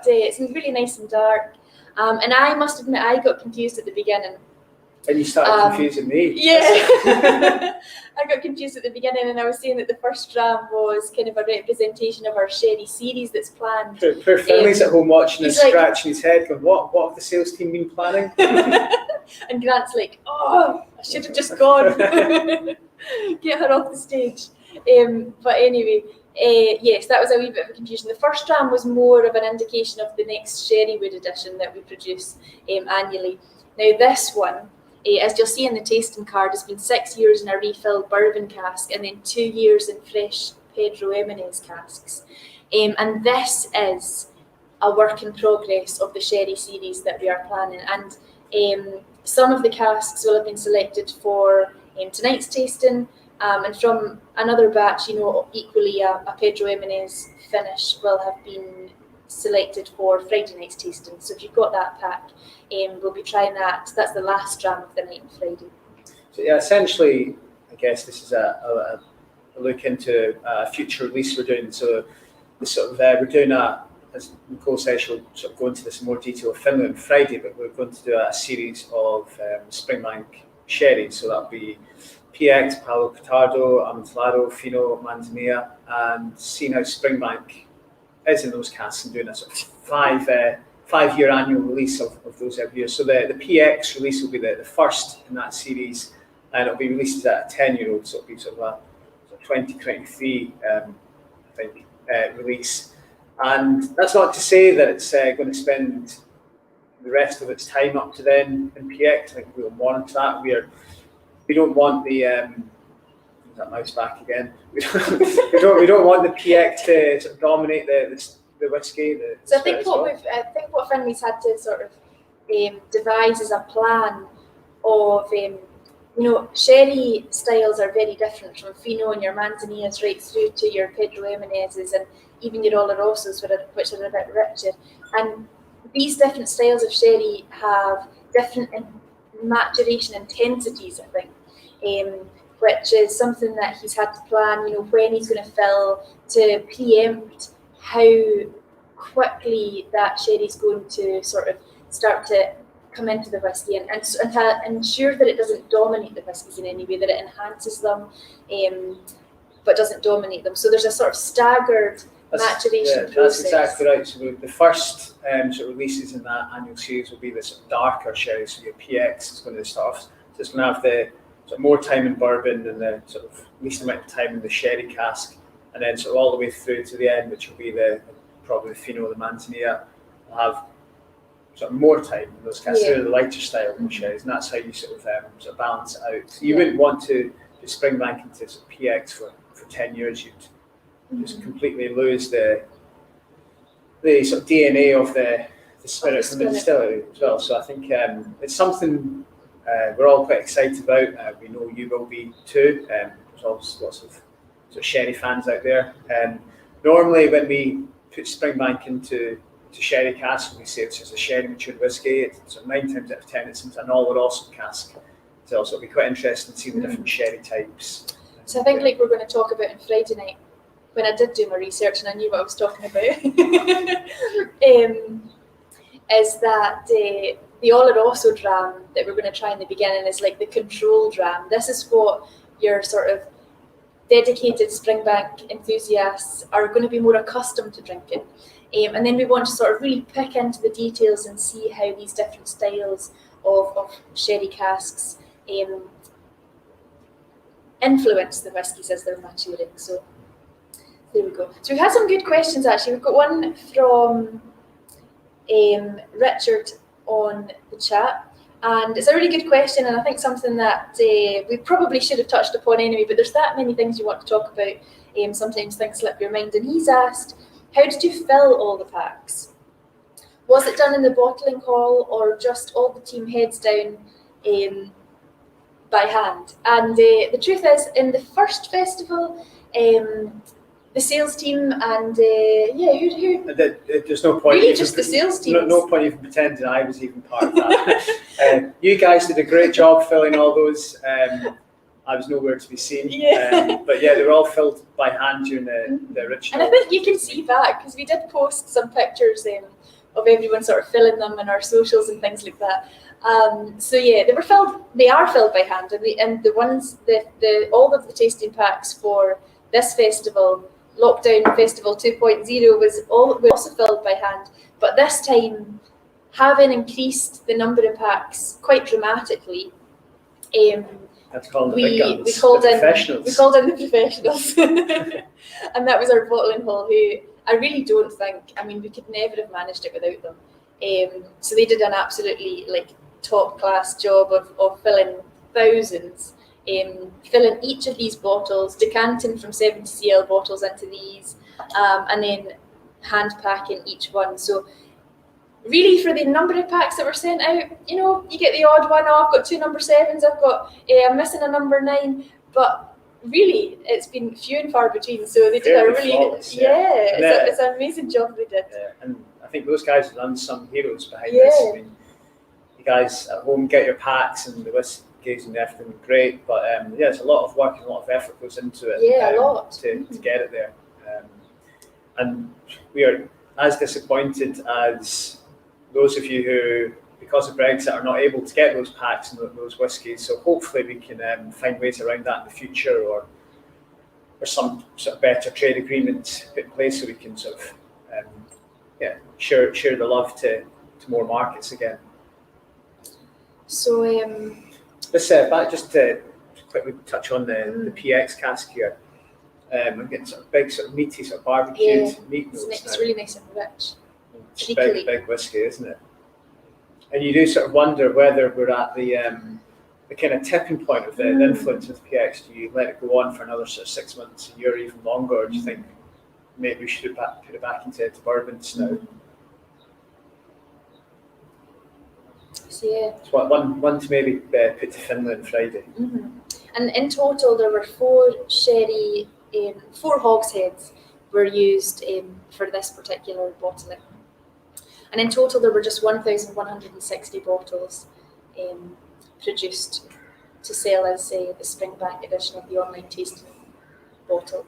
Speaker 2: it's really nice and dark. And I must admit, I got confused at the beginning.
Speaker 1: And you started confusing me.
Speaker 2: Yeah. got confused at the beginning, and I was saying that the first dram was kind of a representation of our sherry series that's planned.
Speaker 1: Poor Finley's at home watching and
Speaker 2: like,
Speaker 1: scratching his head, going, what have the sales team been planning?
Speaker 2: And Grant's like, oh, I should have just gone. Get her off the stage. But anyway, yes, that was a wee bit of a confusion. The first dram was more of an indication of the next Sherrywood edition that we produce annually. Now this one, as you'll see in the tasting card, has been 6 years in a refilled bourbon cask and then 2 years in fresh Pedro Ximénez casks. And this is a work in progress of the sherry series that we are planning. And some of the casks will have been selected for tonight's tasting, and from another batch, equally a Pedro Ximénez finish will have been selected for Friday night's tasting. So if you've got that pack, we'll be trying that. That's the last dram of the night on Friday.
Speaker 1: So yeah, essentially, I guess this is a look into a future release we're doing. So we're doing as Nicole said, she'll sort of go into this in more detail with Finley on Friday, but we're going to do a series of Springbank sherry. So that'll be PX, Palo Cortado, Amontillado, Fino, Manzanilla, and seeing how Springbank is in those casks and doing a sort of five-year annual release of those every year. So the PX release will be the first in that series, and it'll be released as a 10-year-old, so it'll be sort of a 2023, I think, release. And that's not to say that it's going to spend the rest of its time up to then in PX. I think we'll monitor that. We don't want the that mouse back again. We don't want the PX to sort of dominate the whiskey.
Speaker 2: So I think what Finley's had to sort of devise is a plan of sherry styles are very different, from Fino and your Manzanillas right through to your Pedro Ximénez's and even your Olorosos, which are a bit richer. And these different styles of sherry have different maturation intensities, I think, which is something that he's had to plan, when he's going to fill, to preempt how quickly that sherry's going to sort of start to come into the whiskey, and to ensure that it doesn't dominate the whiskies in any way, that it enhances them, but doesn't dominate them. So there's a sort of staggered maturation process. That's
Speaker 1: exactly right. So the first sort of releases in that annual series will be the sort of darker sherry. So your PX is going to start off, so it's going to have the sort of more time in bourbon and the sort of least amount of time in the sherry cask, and then sort of all the way through to the end, which will be probably the Fino, the Manzanilla, will have sort of more time in those casks. They're the lighter style of sherries, and that's how you sort of balance it out. So you wouldn't want to Springbank into sort of PX for 10 years. You'd just completely lose the sort of DNA of the spirit from the distillery as well. So I think it's something we're all quite excited about. We know you will be too. There's always lots of sort of sherry fans out there. Normally when we put Springbank into sherry cask, we say it's just a sherry matured whiskey. It's sort of 9 times out of 10 it's into an Oloroso cask. So it'll be quite interesting to see the different sherry types.
Speaker 2: So I think like we're going to talk about on Friday night, when I did do my research and I knew what I was talking about, is that the Oloroso dram that we're going to try in the beginning is like the control dram. This is what your sort of dedicated Springbank enthusiasts are going to be more accustomed to drinking. And then we want to sort of really pick into the details and see how these different styles of sherry casks influence the whiskies as they're maturing. So there we go. So we've had some good questions actually. We've got one from Richard on the chat, and it's a really good question, and I think something that we probably should have touched upon anyway, but there's that many things you want to talk about, sometimes things slip your mind, and he's asked, how did you fill all the packs? Was it done in the bottling hall or just all the team heads down by hand? And the truth is, in the first festival, the sales team and who?
Speaker 1: There's no point.
Speaker 2: Really, just the sales team.
Speaker 1: No point even pretending I was even part of that. You guys did a great job filling all those. I was nowhere to be seen. But yeah, they were all filled by hand during the original.
Speaker 2: And I think you can see back, because we did post some pictures of everyone sort of filling them in our socials and things like that. So yeah, they were filled. They are filled by hand, and the ones all of the tasting packs for this festival, Lockdown Festival 2.0, was also filled by hand. But this time, having increased the number of packs quite dramatically,
Speaker 1: That's called the
Speaker 2: we
Speaker 1: big guns,
Speaker 2: we called
Speaker 1: the
Speaker 2: in
Speaker 1: professionals.
Speaker 2: we called in the professionals, and that was our bottling hall, who I really don't think. I mean, we could never have managed it without them. So they did an absolutely top class job of filling thousands, filling each of these bottles, decanting from 70 cl bottles into these, and then hand packing each one. So really, for the number of packs that were sent out, you get the odd one. Oh, I've got 2 number 7s. I'm missing a number 9, but really, it's been few and far between. So they did a really
Speaker 1: flawless,
Speaker 2: it's an amazing job they did.
Speaker 1: And I think those guys are unsung heroes behind this. I mean, you guys at home get your packs and the whiskies and everything, great, but there's a lot of work and a lot of effort goes into it.
Speaker 2: A lot
Speaker 1: to get it there, and we are as disappointed as those of you who, because of Brexit, are not able to get those packs and those whiskies. So hopefully we can find ways around that in the future, or some sort of better trade agreement put in place so we can sort of share the love to more markets again.
Speaker 2: So
Speaker 1: let's back just to quickly touch on the PX cask here. I'm getting sort of big, sort of meaty, sort of barbecued meat notes.
Speaker 2: It's really nice and rich.
Speaker 1: It's big whiskey, isn't it? And you do sort of wonder whether we're at the kind of tipping point of the influence of PX. Do you let it go on for another sort of 6 months, a year, even longer, or do you think maybe we should put it back into bourbons now?
Speaker 2: So yeah,
Speaker 1: it's one to maybe put to Finland Friday.
Speaker 2: And in total, there were 4 hogsheads were used for this particular bottling. And in total, there were just 1,160 bottles produced to sell as the Springbank edition of the online tasting bottle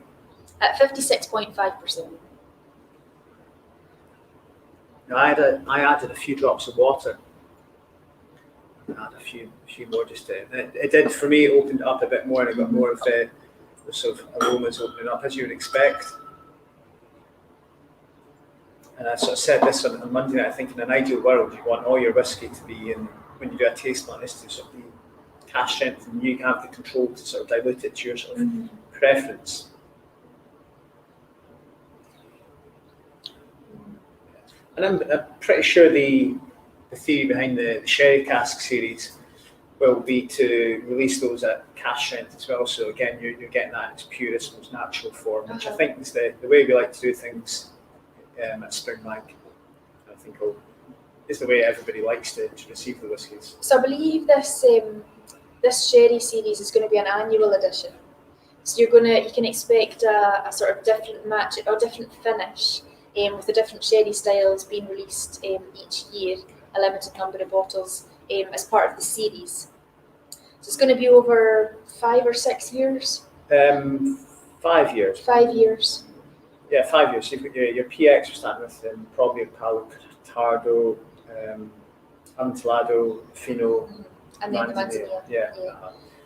Speaker 2: at 56.5%.
Speaker 1: Now, I added a few drops of water. I added a few more just to, it did for me, opened it up a bit more, and I got more of the sort of aromas opening up as you would expect. And I sort of said this on Monday night, I think in an ideal world, you want all your whiskey to be in, when you do a taste like this, to sort of be cask strength, and you can have the control to sort of dilute it to your sort of preference. And I'm pretty sure the theory behind the sherry cask series will be to release those at cask strength as well. So again, you're getting that in its purest, most natural form, which I think is the way we like to do things at Springbank. I think is the way everybody likes to receive the whiskies.
Speaker 2: So I believe this sherry series is going to be an annual edition. So you can expect a sort of different match or different finish with the different sherry styles being released each year, a limited number of bottles as part of the series. So it's going to be over 5 or 6 years.
Speaker 1: 5 years.
Speaker 2: 5 years.
Speaker 1: Yeah, 5 years. So you've got your PX we're starting with, probably Palo Tardo, Amontillado, Fino,
Speaker 2: and then the Manzanilla.
Speaker 1: Yeah.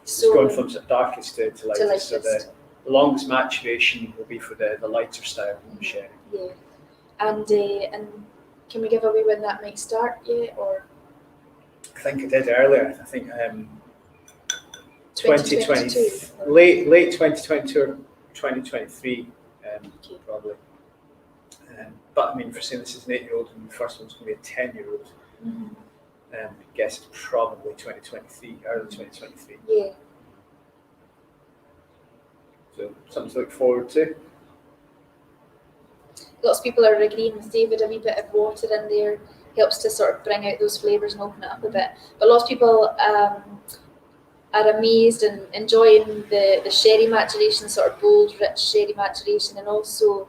Speaker 1: So it's going from sort of darkest to lightest. So the longest maturation will be for the lighter style sherry.
Speaker 2: Yeah. And can we give away when that might start yet, or?
Speaker 1: I think I did earlier. I think
Speaker 2: 2022.
Speaker 1: Late 2022 or 2023, probably. But I mean, for saying this is an 8-year-old and the first one's going to be a 10-year-old, I guess it's probably 2023, early 2023.
Speaker 2: Yeah.
Speaker 1: So something to look forward to.
Speaker 2: Lots of people are agreeing with David. A wee bit of water in there helps to sort of bring out those flavours and open it up a bit. But lots of people are amazed and enjoying the sherry maturation, sort of bold, rich sherry maturation, and also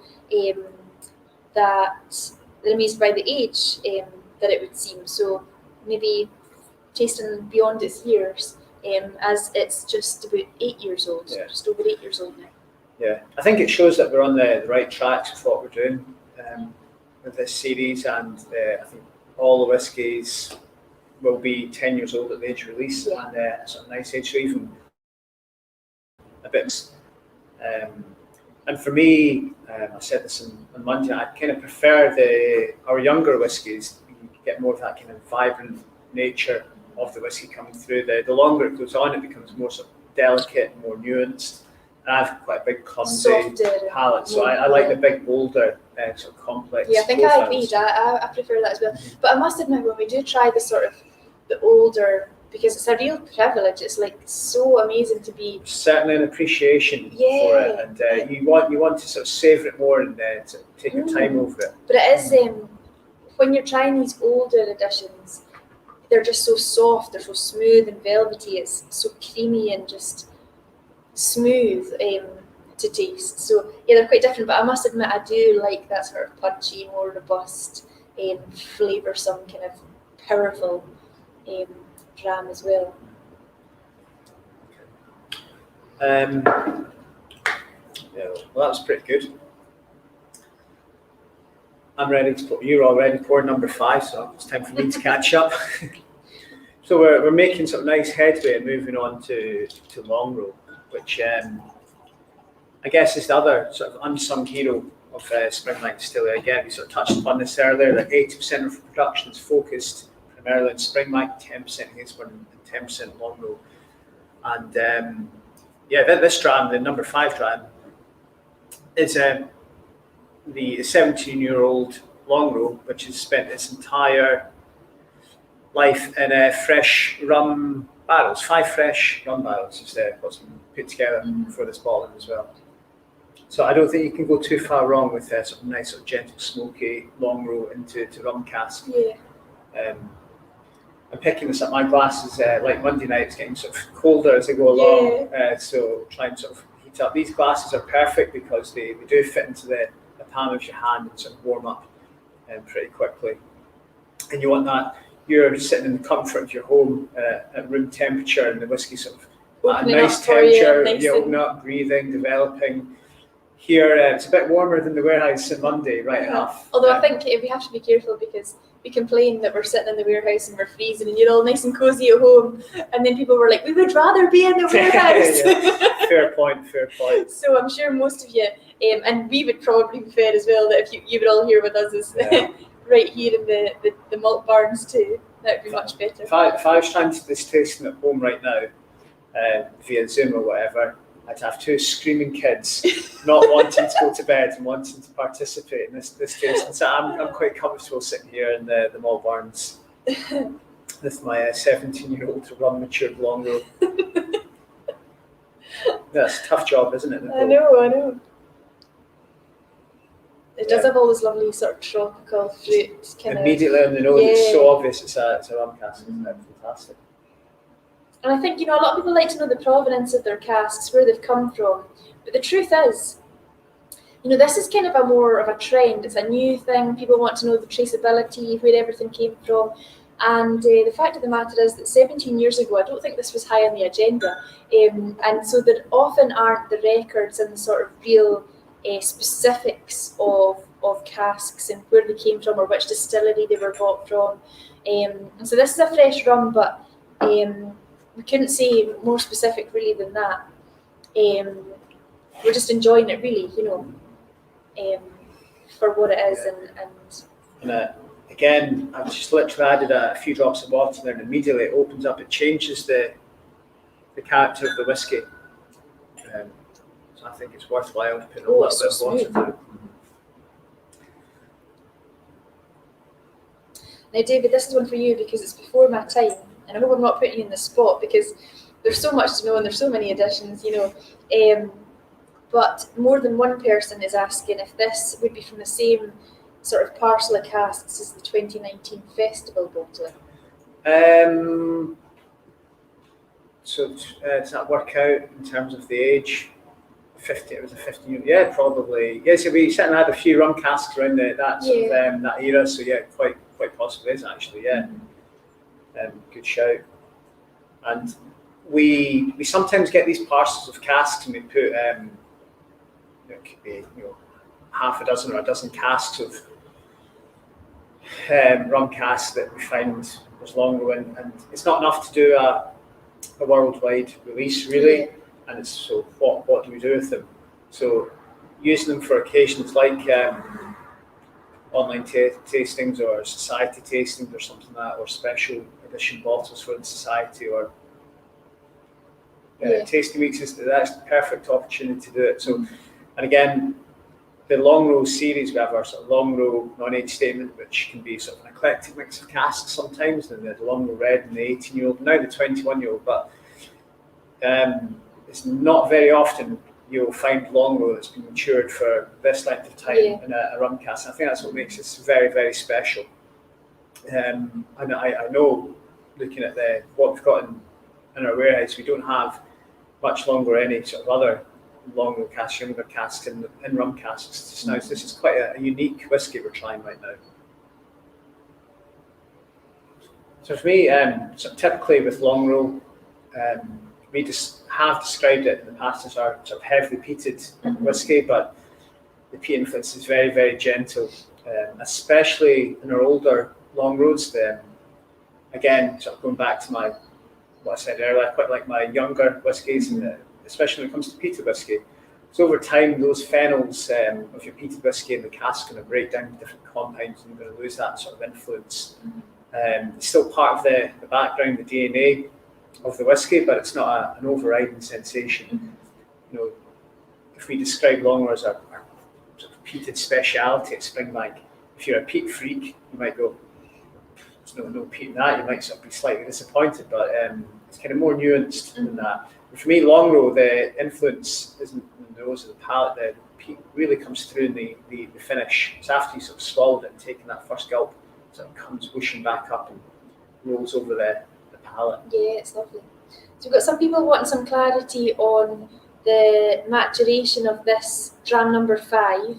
Speaker 2: that they're amazed by the age that it would seem. So maybe tasting beyond its years, as it's just about 8 years old, just over 8 years old now.
Speaker 1: Yeah, I think it shows that we're on the right tracks with what we're doing with this series, and I think all the whiskies will be 10 years old at the age of release, and sort of nice age, so even a bit. And for me, I said this on Monday, I kind of prefer our younger whiskies. You get more of that kind of vibrant nature of the whiskey coming through. The longer it goes on, it becomes more sort of delicate, more nuanced. And I have quite a big, clumsy palate, so I like the big, bolder, sort of complex.
Speaker 2: Yeah, I think
Speaker 1: profiles.
Speaker 2: I agreed. I prefer that as well. But I must admit, when we do try the older, because it's a real privilege. It's like so amazing to be.
Speaker 1: Certainly an appreciation for it, and you want to sort of savor it more and to take your time over it.
Speaker 2: But it is when you're trying these older editions, they're just so soft. They're so smooth and velvety. It's so creamy and just smooth to taste. So yeah, they're quite different. But I must admit, I do like that sort of punchy, more robust, flavoursome, kind of powerful dram as well.
Speaker 1: Yeah, well, that was pretty good. I'm ready to put. You're already pouring number 5, so it's time for me to catch up. So we're making some nice headway and moving on to Longrow, which I guess is the other sort of unsung hero of Springbank Distillery. Again, we sort of touched upon this earlier, that 80% of production is focused primarily on Springbank, 10% Hazelburn and 10% Longrow. And this dram, the number 5 dram, is the 17-year-old Longrow, which has spent its entire life in fresh rum barrels. 5 fresh rum barrels is what's been put together for this bottling as well. So I don't think you can go too far wrong with sort of nice, sort of gentle, smoky Longrow into rum cask.
Speaker 2: Yeah.
Speaker 1: I'm picking this up. My glass is like Monday night. It's getting sort of colder as I go along. So try and sort of heat up. These glasses are perfect because they do fit into the palm of your hand and sort of warm up pretty quickly. And you want that. You're sitting in the comfort of your home at room temperature, and the whiskey sort of at a nice temperature. You open up, breathing, developing. Here it's a bit warmer than the warehouse on Monday, right enough.
Speaker 2: Although I think we have to be careful because we complain that we're sitting in the warehouse and we're freezing and you're all nice and cozy at home, and then people were like, we would rather be in the warehouse.
Speaker 1: Fair point.
Speaker 2: So I'm sure most of you, and we would probably be fair as well, that if you were all here with us is right here in the malt barns too, that would be much better.
Speaker 1: If I was trying to do this tasting at home right now, via Zoom or whatever, I'd have 2 screaming kids not wanting to go to bed and wanting to participate in this tasting. So I'm quite comfortable sitting here in the malt barns with my 17-year-old rum matured Longrow. That's a tough job, isn't it, Nicole?
Speaker 2: I know. It does have all this lovely sort of tropical fruit kind
Speaker 1: immediately on the nose. It's so obvious it's a rum cask, isn't it? Fantastic.
Speaker 2: And I think, a lot of people like to know the provenance of their casks, where they've come from. But the truth is, this is kind of more of a trend. It's a new thing. People want to know the traceability, where everything came from. And the fact of the matter is that 17 years ago, I don't think this was high on the agenda. And so there often aren't the records and the sort of real specifics of casks and where they came from or which distillery they were bought from. And so this is a fresh rum, but we couldn't say more specific really than that. We're just enjoying it really, for what it is.
Speaker 1: And again, I've just literally added a few drops of water there, and immediately it opens up. It changes the character of the whiskey. So I think it's worthwhile putting a little bit of water through.
Speaker 2: Now, David, this is one for you because it's before my time. And I hope I'm not putting you in the spot because there's so much to know and there's so many additions, but more than one person is asking if this would be from the same sort of parcel of casks as the 2019 festival bottling.
Speaker 1: So does that work out in terms of the age? 50, it was a 15-year. Yeah, probably. Yes, we certainly had a few rum casks around that era. So yeah, quite possibly is actually. Yeah. Good shout. And we sometimes get these parcels of casks, and we put it could be half a dozen or a dozen casks of rum casks that we find there's Longrow, and it's not enough to do a worldwide release really. And it's so what do we do with them? So using them for occasions like online tastings or society tastings or something like that, or special edition bottles for the society, or tasting weeks, that's the perfect opportunity to do it. So, and again, the Longrow series, we have our sort of Longrow non-age statement, which can be sort of an eclectic mix of casks sometimes, and the Longrow Red and the 18-year-old, now the 21-year-old, but it's not very often you'll find Longrow that's been matured for this length of time in a rum cask. I think that's what makes this very, very special. And I know, looking at what we've got in our warehouse, we don't have much longer any sort of other Longrow casks, younger casks in rum casks just now. So this is quite a unique whiskey we're trying right now. So for me, so typically with Longrow, we just have described it in the past as our sort of heavily peated whiskey, but the peat influence is very, very gentle, especially in our older Longrows. Again, sort of going back to what I said earlier, I quite like my younger whiskies, and especially when it comes to peated whiskey. So over time, those phenols of your peated whiskey in the cask are going to break down to different compounds, and you're going to lose that sort of influence. It's still part of the background, the DNA of the whiskey, but it's not an overriding sensation. You know, if we describe Longrow as our sort of peated speciality at Springbank, if you're a peat freak, you might go, there's no peat in that. You might sort of be slightly disappointed, but it's kind of more nuanced than that. But for me, Longrow, the influence isn't in the nose or the palate. The peat really comes through in the finish. It's after you sort of swallowed it and taken that first gulp, it sort of comes whooshing back up and rolls over the palate. Yeah,
Speaker 2: it's lovely. So we've got some people wanting some clarity on the maturation of this dram number 5,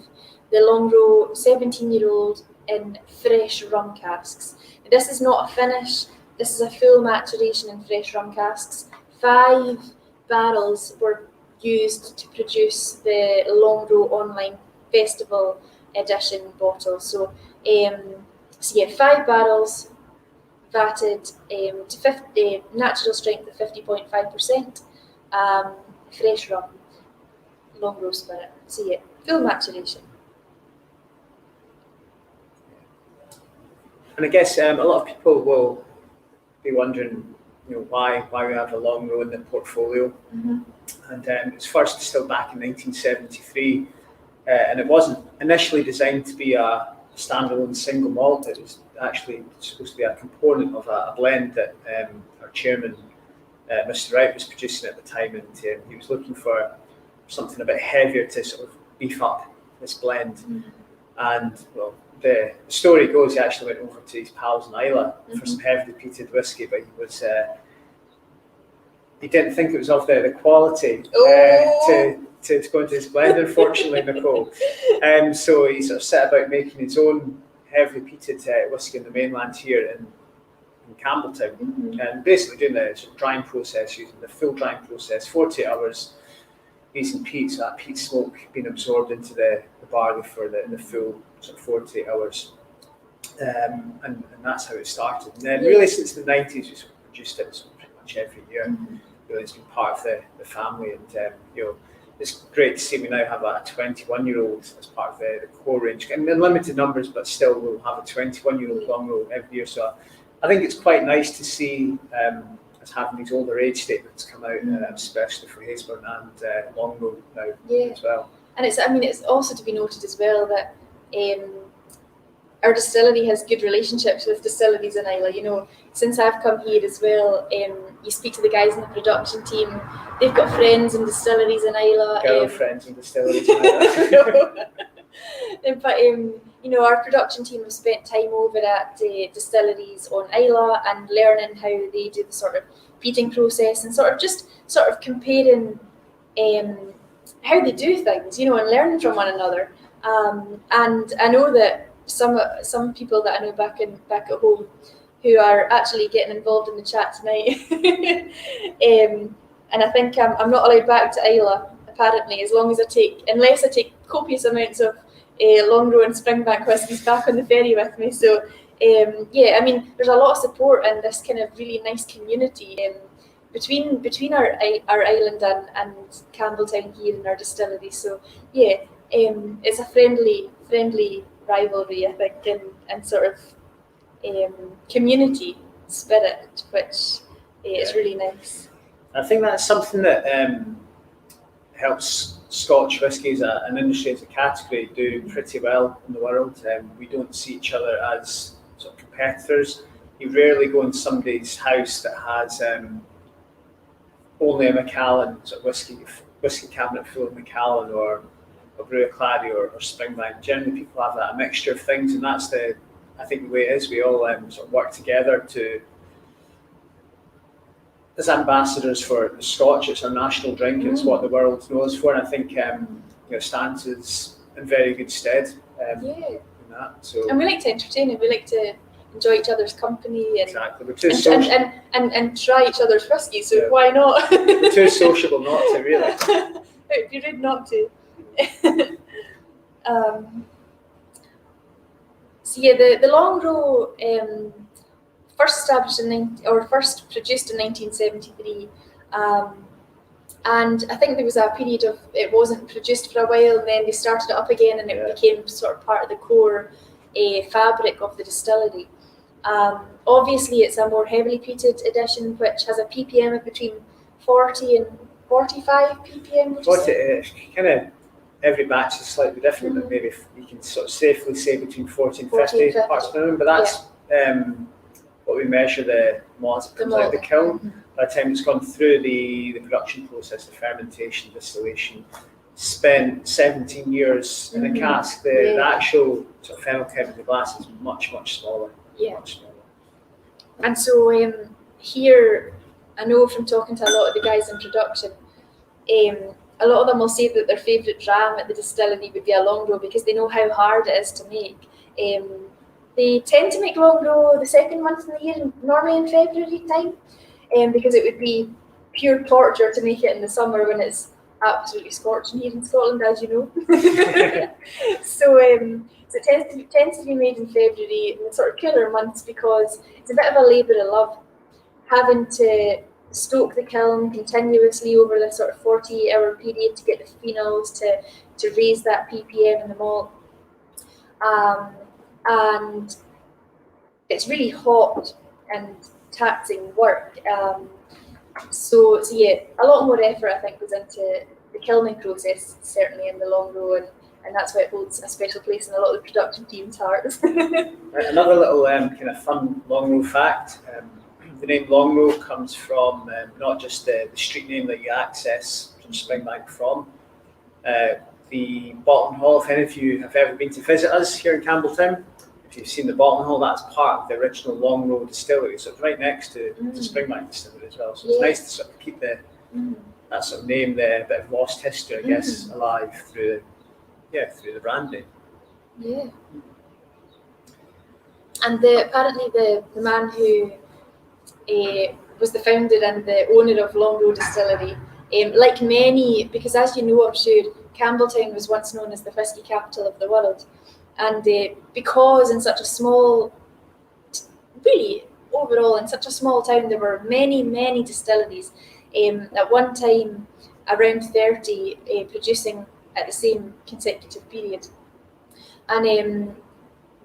Speaker 2: the Longrow 17-year-old in fresh rum casks. This is not a finish, this is a full maturation in fresh rum casks. 5 barrels were used to produce the Longrow Online Festival Edition bottle. So, 5 barrels vatted to 50, natural strength of 50.5%, fresh rum, Longrow spirit. So full maturation.
Speaker 1: And I guess a lot of people will be wondering, why we have a Longrow in the portfolio. And it was first distilled back in 1973, and it wasn't initially designed to be a standalone single malt. It was actually supposed to be a component of a blend that our chairman, Mr. Wright, was producing at the time, and he was looking for something a bit heavier to sort of beef up this blend. And well, the story goes he actually went over to his pals in Islay for some heavily peated whiskey, but he didn't think it was of the quality to go into his blend, unfortunately, Nicole. So he sort of set about making his own heavily peated whiskey in the mainland here in Campbelltown, and basically doing the sort of drying process, using the full drying process, 48 hours, using peat, so that peat smoke being absorbed into the barley for the full sort of 48 hours. And that's how it started. And then really since the 90s, we sort of produced it pretty much every year. Really, it's been part of the family, and it's great to see we now have a 21-year-old as part of the core range. And in limited numbers, but still we'll have a 21-year-old Longrow every year. So I think it's quite nice to see us having these older age statements come out, especially for Hazelburn and Longrow now as well.
Speaker 2: And it's also to be noted as well that our distillery has good relationships with distilleries in Islay. Since I've come here as well, you speak to the guys in the production team, they've got friends in distilleries in Islay.
Speaker 1: Girlfriends in distilleries in Islay.
Speaker 2: But our production team have spent time over at distilleries on Islay and learning how they do the sort of peating process, and sort of comparing how they do things, and learning from one another. And I know that some people that I know back at home who are actually getting involved in the chat tonight, and I think I'm not allowed back to Islay apparently, unless I take copious amounts of Longrow and Springbank whiskies back on the ferry with me. So Yeah, I mean, there's a lot of support and this kind of really nice community between our island and Campbelltown here in our distillery. So yeah, it's a friendly rivalry, I think, and sort of community spirit, which is really nice.
Speaker 1: I think that's something that helps Scotch whisky as an industry, as a category, do pretty well in the world. We don't see each other as sort of competitors. You rarely go in somebody's house that has only a Macallan sort of whiskey cabinet full of Macallan or Brew Clary or Springbank. Generally, people have a mixture of things, and that's I think the way it is. We all sort of work together as ambassadors for the Scotch. It's our national drink. It's what the world knows for, and I think stands us in very good stead. In that. So,
Speaker 2: and we like to entertain, and we like to enjoy each other's company, and
Speaker 1: exactly. We're too sociable.
Speaker 2: And try each other's whiskey. So why not?
Speaker 1: We're too sociable not to, really.
Speaker 2: It'd be rude not to. So yeah, the Longrow first produced in 1973, and I think there was a period of it wasn't produced for a while, and then they started it up again, and it became sort of part of the core fabric of the distillery. Obviously, it's a more heavily peated edition, which has a ppm of between 40 and 45 ppm.
Speaker 1: Kind of every batch is slightly different, but maybe you can sort of safely say between 40 and 50 parts per million. But that's what we measure the malt that comes out of the kiln. By the time it's gone through the production process, the fermentation, distillation, spent 17 years in a cask. The actual sort of phenol in the glass is much smaller. Much smaller.
Speaker 2: And so here, I know from talking to a lot of the guys in production, a lot of them will say that their favourite dram at the distillery would be a Longrow because they know how hard it is to make. They tend to make Longrow the second month in the year, normally in February time, because it would be pure torture to make it in the summer when it's absolutely scorching here in Scotland, as you know. So it tends to be made in February in the sort of cooler months because it's a bit of a labour of love, having to stoke the kiln continuously over the sort of 48-hour period to get the phenols to raise that ppm in the malt. And it's really hot and taxing work. So yeah, a lot more effort I think goes into the kilning process, certainly in the Longrow, and that's why it holds a special place in a lot of the production team's hearts.
Speaker 1: Another little kind of fun Longrow fact. The name Longrow comes from not just the street name that you access from Springbank from. The Bottling Hall, if any of you have ever been to visit us here in Campbelltown, if you've seen the Bottling Hall, that's part of the original Longrow Distillery, so it's right next to the Springbank Distillery as well. So it's nice to sort of keep that sort of name there, a bit of lost history, I guess, alive through the branding.
Speaker 2: Yeah. And apparently the man who was the founder and the owner of Longrow Distillery, like many, because as you know, I'm sure, Campbelltown was once known as the whisky capital of the world. And because in such a small, really overall in such a small town, there were many distilleries. At one time, around 30 producing at the same consecutive period. And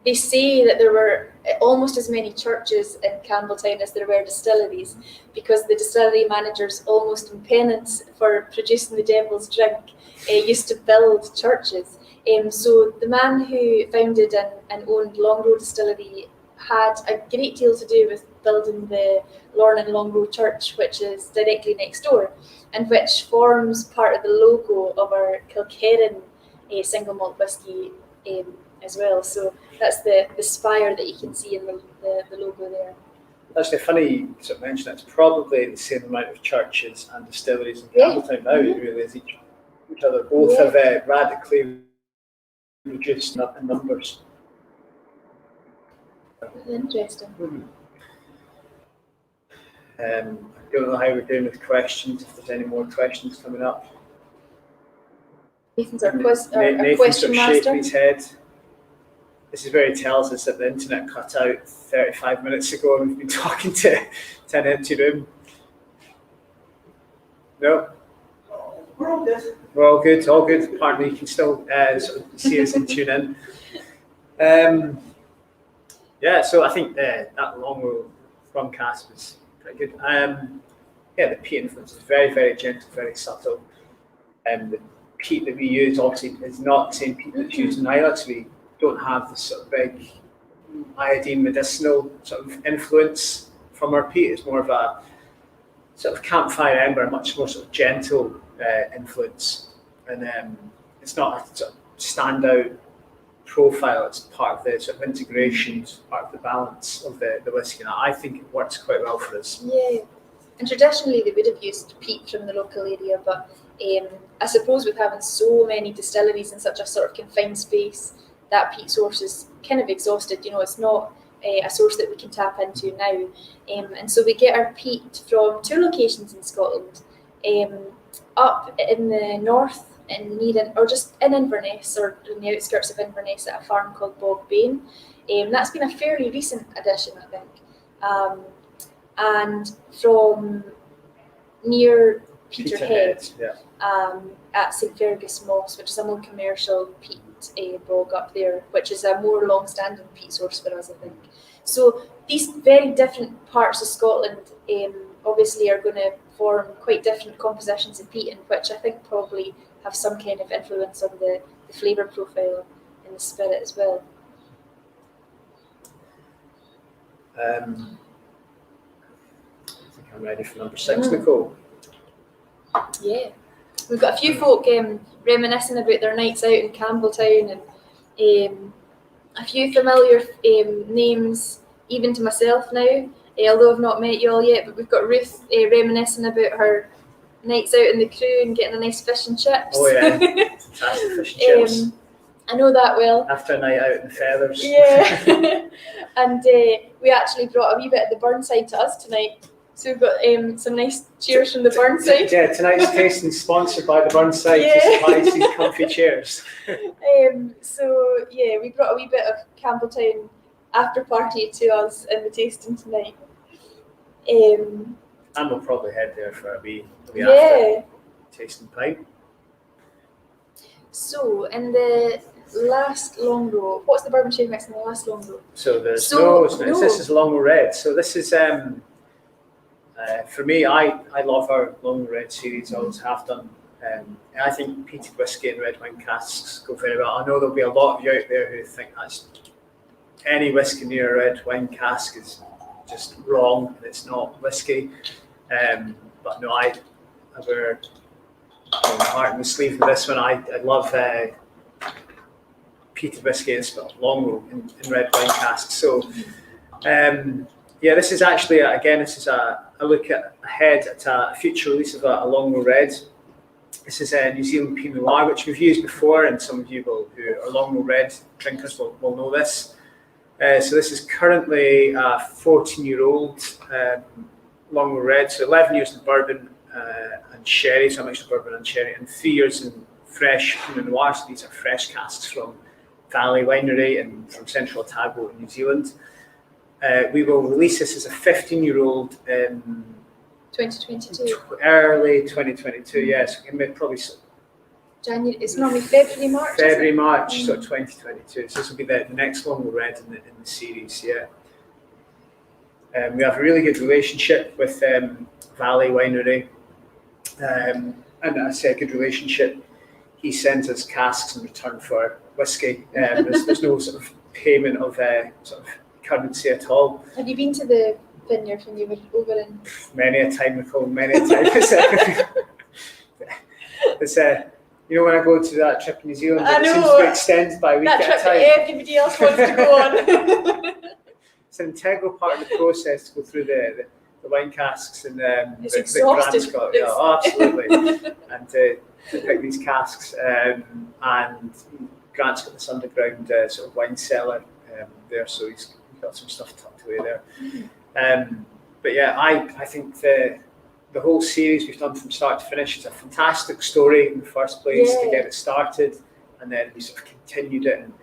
Speaker 2: they say that there were almost as many churches in Campbelltown as there were distilleries, because the distillery managers, almost in penance for producing the devil's drink, used to build churches. So the man who founded and owned Longrow Distillery had a great deal to do with building the Lorne and Longrow Church, which is directly next door, and which forms part of the logo of our Kilkerran single malt whisky as well. So that's the spire that you can see in the logo there.
Speaker 1: Actually, funny you sort of mention it's probably the same amount of churches and distilleries in Campbelltown now, it really is each other. Both have radically reduced in numbers.
Speaker 2: Interesting.
Speaker 1: I don't know how we're doing with questions, if there's any more questions coming up.
Speaker 2: Nathan's our question
Speaker 1: sort of
Speaker 2: master.
Speaker 1: shaking his head. this is where he tells us that the internet cut out 35 minutes ago and we've been talking to an empty room. No?
Speaker 3: We're all good.
Speaker 1: We're all good, all good. Apparently you can still sort of see us and tune in. Yeah, so I think that Longrow rum cask was pretty good. Yeah, the peat influence is very, very gentle, very subtle. The peat that we use obviously is not the same peat that's used in Islay. We don't have this sort of big iodine medicinal sort of influence from our peat. It's more of a sort of campfire ember, a much more sort of gentle influence. And it's not a sort of standout profile. It's part of the sort of integration, part of the balance of the whiskey. And I think it works quite well for us.
Speaker 2: Yeah, and traditionally they would have used peat from the local area, but I suppose with having so many distilleries in such a sort of confined space, that peat source is kind of exhausted. You know, it's not a source that we can tap into now. And so we get our peat from 2 locations in Scotland, up in the north in Needham, or just in Inverness, or in the outskirts of Inverness at a farm called Bogbane. That's been a fairly recent addition, I think. And from near Peterhead, at St Fergus Moss, which is a more commercial peat bog up there, which is a more long-standing peat source for us, I think. So these very different parts of Scotland obviously are going to form quite different compositions of peat, in which I think probably have some kind of influence on the flavour profile and the spirit as well.
Speaker 1: I think I'm ready for number 6, Nicole.
Speaker 2: Yeah, we've got a few folk reminiscing about their nights out in Campbelltown, and a few familiar names even to myself now, although I've not met you all yet. But we've got Ruth reminiscing about her nights out in the crew and getting a nice fish and chips.
Speaker 1: Oh yeah, fantastic fish and chips.
Speaker 2: I know that well.
Speaker 1: After a night out in the feathers.
Speaker 2: Yeah, and we actually brought a wee bit of the Burnside to us tonight. So we've got some nice cheers from the Burnside.
Speaker 1: Yeah, tonight's tasting sponsored by the Burnside
Speaker 2: Yeah.
Speaker 1: to supply these comfy chairs.
Speaker 2: So yeah, we brought a wee bit of Campbelltown after party to us in the tasting tonight.
Speaker 1: And we'll probably head there for a wee
Speaker 2: Yeah.
Speaker 1: after tasting pint.
Speaker 2: So in the last Longrow, what's the bourbon sherry mix in the last Longrow?
Speaker 1: So there's
Speaker 2: No.
Speaker 1: This is Longrow Red. So this is for me, I love our Longrow Red Series. I always have done. I think peated whiskey and red wine casks go very well. I know there'll be a lot of you out there who think that's any whiskey near a red wine cask is just wrong and it's not whiskey. But no, I wear my heart on the sleeve with this one. I love peated whiskey and Longrow in red wine casks. So yeah, this is actually this is a look ahead at a future release of a Longrow Red. This is a New Zealand Pinot Noir, which we've used before, and some of you who are Longrow Red drinkers will know this. So this is currently a 14-year-old Longrow Red, so 11 years in bourbon and sherry, so a mixture of bourbon and sherry, and 3 years in fresh Pinot Noir. So these are fresh casks from Valley Winery and from Central Otago in New Zealand. We will release this as a 15-year-old in
Speaker 2: 2022.
Speaker 1: Early 2022, yes. Probably
Speaker 2: January. It's normally February, March.
Speaker 1: February, March, so 2022. So this will be the next Longrow Red in the series, yeah. We have a really good relationship with Valley Winery, and I say a good relationship. He sends us casks in return for whiskey. There's no sort of payment of sort of currency at all.
Speaker 2: Have you been to the vineyard when you were over in?
Speaker 1: Many a time, Nicole, many a time. It's you know, when I go to that trip in New Zealand, it seems to be extended by a week
Speaker 2: that
Speaker 1: at a
Speaker 2: trip
Speaker 1: time.
Speaker 2: that everybody else wants to go on.
Speaker 1: It's an integral part of the process to go through the wine casks and
Speaker 2: It's
Speaker 1: the
Speaker 2: exhausting.
Speaker 1: Grant's got. Yeah, absolutely. And to pick these casks, and Grant's got this underground sort of wine cellar there, so he's got some stuff tucked away there. But yeah, I think the whole series we've done from start to finish is a fantastic story in the first place to get it started, and then we sort of continued it, and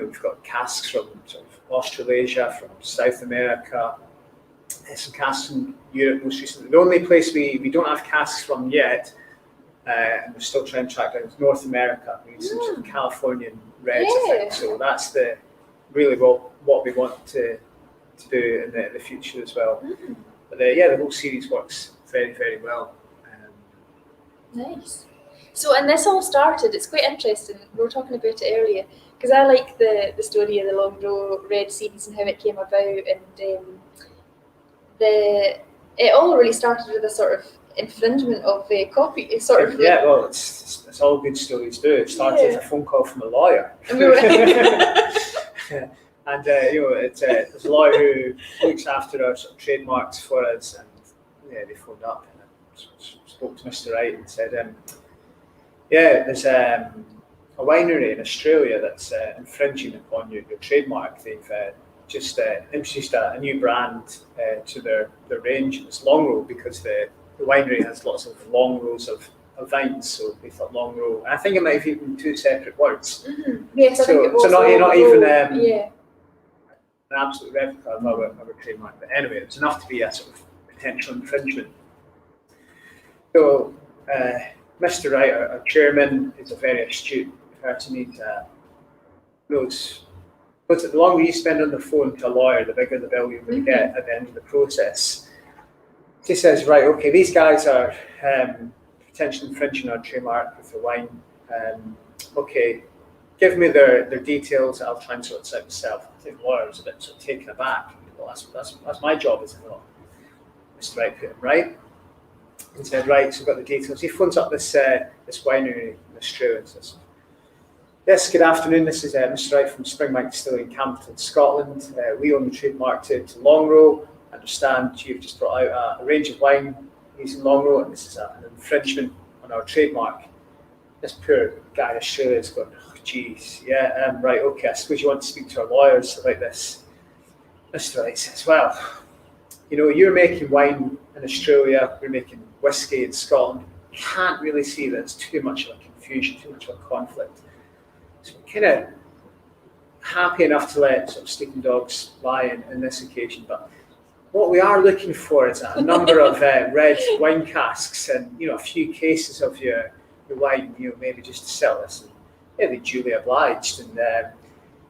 Speaker 1: we've got casks from sort of Australasia, from South America, some casks from Europe most recently. The only place we don't have casks from yet, and we're still trying to track down, is North America. We need some sort of Californian reds, I think. So that's really what we want to do in the future as well. But the whole series works very, very well.
Speaker 2: Nice. So, and this all started, it's quite interesting, we were talking about it earlier, because I like the story of the Longrow Red Series and how it came about, and it all really started with a sort of infringement of copy, sort of.
Speaker 1: Yeah, well, it's all good stories do. It started with a phone call from a lawyer.
Speaker 2: And we were
Speaker 1: and there's a lawyer who looks after our sort of trademarks for us, and they phoned up and spoke to Mr. Wright and said, there's a winery in Australia that's infringing upon your trademark. They've just introduced a new brand to their range, and it's Longrow, because the winery has lots of long rows of vines, so they thought Longrow. And I think it might have even been two separate words.
Speaker 2: Yes, I think it was.
Speaker 1: So not even
Speaker 2: an
Speaker 1: absolute replica of our trademark. But anyway, it was enough to be a sort of potential infringement. So Mr. Wright, our chairman, is a very astute person. He knows that the longer you spend on the phone to a lawyer, the bigger the bill you're going to get at the end of the process. He says, right, okay, these guys are potentially infringing our trademark with the wine. Okay, give me their details. I'll try and sort this out myself. I think the lawyer was a bit sort of taken aback. Well, that's my job, is it not? Mr. Wright put him right. He said, right, so I've got the details. He phones up this winery in Australia and says, yes, good afternoon. This is Mr. Wright from Springbank Distillery in Campbelltown, Scotland. We own the trademark to Longrow. I understand you've just brought out a range of wine using Longrow, and this is an infringement on our trademark. This poor guy in Australia is going, oh, geez, right, okay, I suppose you want to speak to our lawyers about this. Mr. Wright says, well, you're making wine in Australia, we're making whiskey in Scotland. You can't really see that it's too much of a confusion, too much of a conflict. So we're kind of happy enough to let sort of sleeping dogs lie in this occasion, but what we are looking for is a number of red wine casks and a few cases of your wine, maybe just to sell this. And they duly obliged, and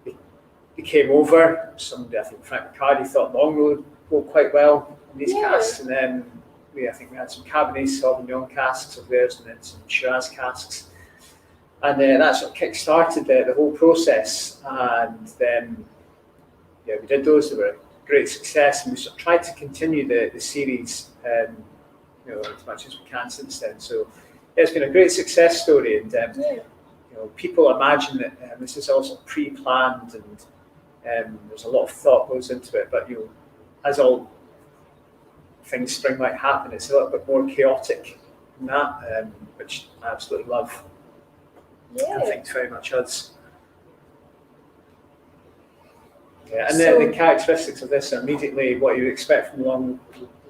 Speaker 1: they came over. Somebody, I think Frank McCarty, thought Longrow would go quite well in these casks, and then I think we had some Cabernet Sauvignon casks of theirs, and then some Shiraz casks. And that sort of kick-started the whole process, and then we did those. They were a great success, and we sort of tried to continue the series as much as we can since then. So it's been a great success story, and people imagine that this is also pre-planned, and there's a lot of thought goes into it. But as all things spring might happen, it's a little bit more chaotic than that, which I absolutely love. I think it's very much us. Yeah, and the characteristics of this are immediately what you expect from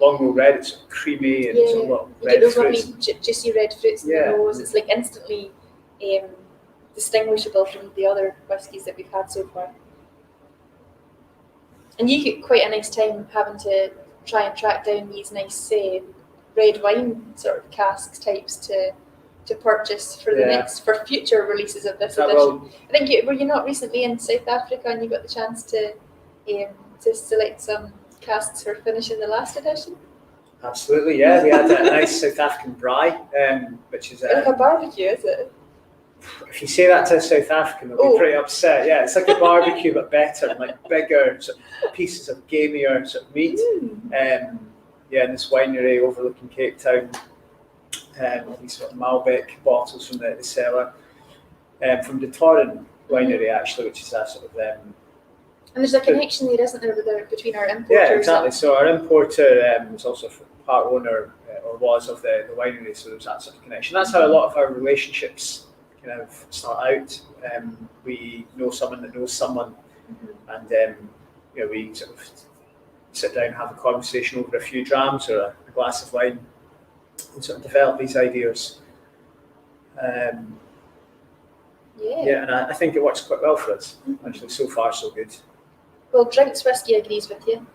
Speaker 1: Longrow Red. It's sort of creamy and it's a lot of red
Speaker 2: you get those
Speaker 1: fruits.
Speaker 2: lovely juicy red fruits in the nose. It's like instantly distinguishable from the other whiskies that we've had so far. And you get quite a nice time having to try and track down these nice red wine sort of casks types to purchase for for future releases of this edition. I think were you not recently in South Africa and you got the chance to select some casks for finishing the last edition?
Speaker 1: Absolutely, yeah. We had a nice South African braai, which is
Speaker 2: like a barbecue, is it?
Speaker 1: If you say that to a South African, they'll be pretty upset. Yeah, it's like a barbecue but better, and like bigger sort of pieces of gamier sort of meat. In this winery overlooking Cape Town. These sort of Malbec bottles from the cellar, from the Torren winery actually, which is a sort of.
Speaker 2: And there's a connection there, isn't there, between our importers?
Speaker 1: Yeah, exactly. So our importer was also part owner, or was, of the winery, so there's that sort of connection. That's how a lot of our relationships kind of start out. We know someone that knows someone, and we sort of sit down and have a conversation over a few drams or a glass of wine, and sort of develop these ideas. Yeah, and I think it works quite well for us. Actually, so far so good.
Speaker 2: Well, Drinks Whiskey agrees with you.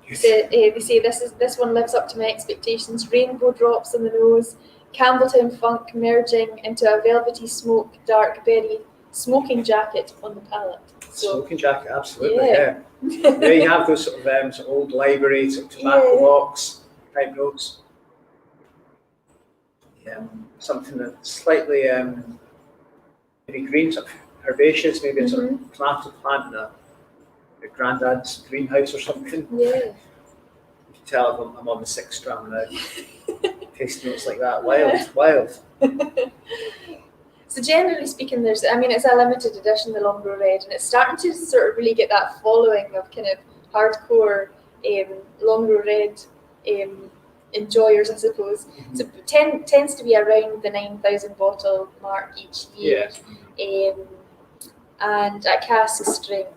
Speaker 2: They say this one lives up to my expectations. Rainbow drops on the nose, Campbelltown funk merging into a velvety smoke, dark berry smoking jacket on the palate. So,
Speaker 1: Smoking jacket, absolutely. Yeah. You have those sort of old library sort of tobacco box type notes. Yeah, something that's slightly maybe green, sort of herbaceous, maybe a sort of tomato plant in a granddad's greenhouse or something.
Speaker 2: Yeah.
Speaker 1: You can tell I'm on the 6 gram now. Tasting notes like that, wild.
Speaker 2: So generally speaking, it's a limited edition, the Longrow Red, and it's starting to sort of really get that following of kind of hardcore Longrow Red enjoyers, I suppose. So it tends to be around the 9,000 bottle mark each year. And at cask strength,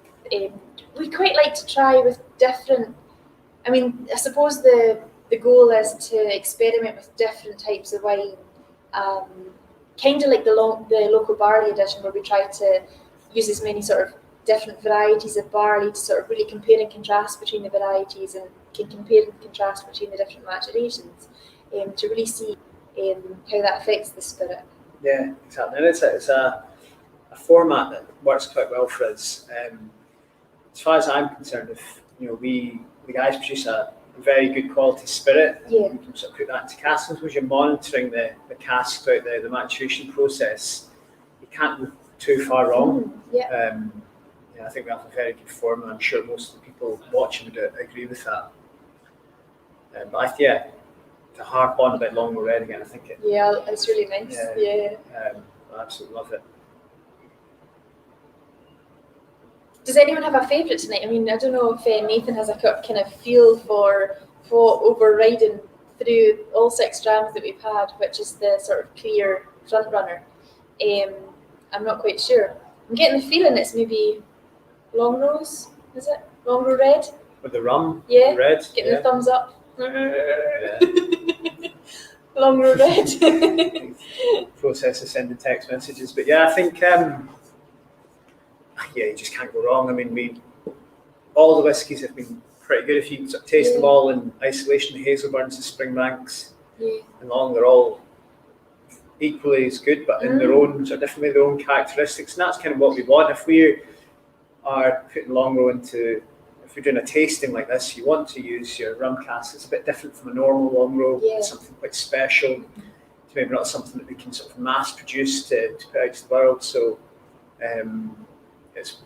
Speaker 2: we quite like to try with different. I suppose the goal is to experiment with different types of wine. Kind of like the local barley edition, where we try to use as many sort of different varieties of barley to sort of really compare and contrast between the varieties, and can compare and contrast between the different maturations, to really see how that affects the spirit.
Speaker 1: Yeah, exactly. And it's a format that works quite well for us. As far as I'm concerned, if the guys produce a very good quality spirit, you can sort of put that into cask. Because you're monitoring the cask throughout the maturation process, you can't go too far wrong. I think we have a very good formula. I'm sure most of the people watching would agree with that. But to harp on about Longrow Red again, I think
Speaker 2: it's really nice.
Speaker 1: I absolutely love it.
Speaker 2: Does anyone have a favourite tonight? I don't know if Nathan has a kind of feel for overriding through all 6 grams that we've had, which is the sort of clear front runner. I'm not quite sure. I'm getting the feeling it's maybe Longrow's, is it? Longrow Red?
Speaker 1: With the rum?
Speaker 2: Yeah.
Speaker 1: Red?
Speaker 2: Getting the thumbs up.
Speaker 1: Yeah.
Speaker 2: Longrow Red.
Speaker 1: Process of sending text messages. But I think you just can't go wrong. All the whiskies have been pretty good. If you sort of taste them all in isolation, the Hazelburns, the Springbanks, and Long, they're all equally as good, but in their own sort of differently, their own characteristics. And that's kind of what we want. If we are putting Longrow if you're doing a tasting like this, you want to use your rum cask. It's a bit different from a normal Longrow. It's something quite special. It's maybe not something that we can sort of mass produce to put out to the world. So it's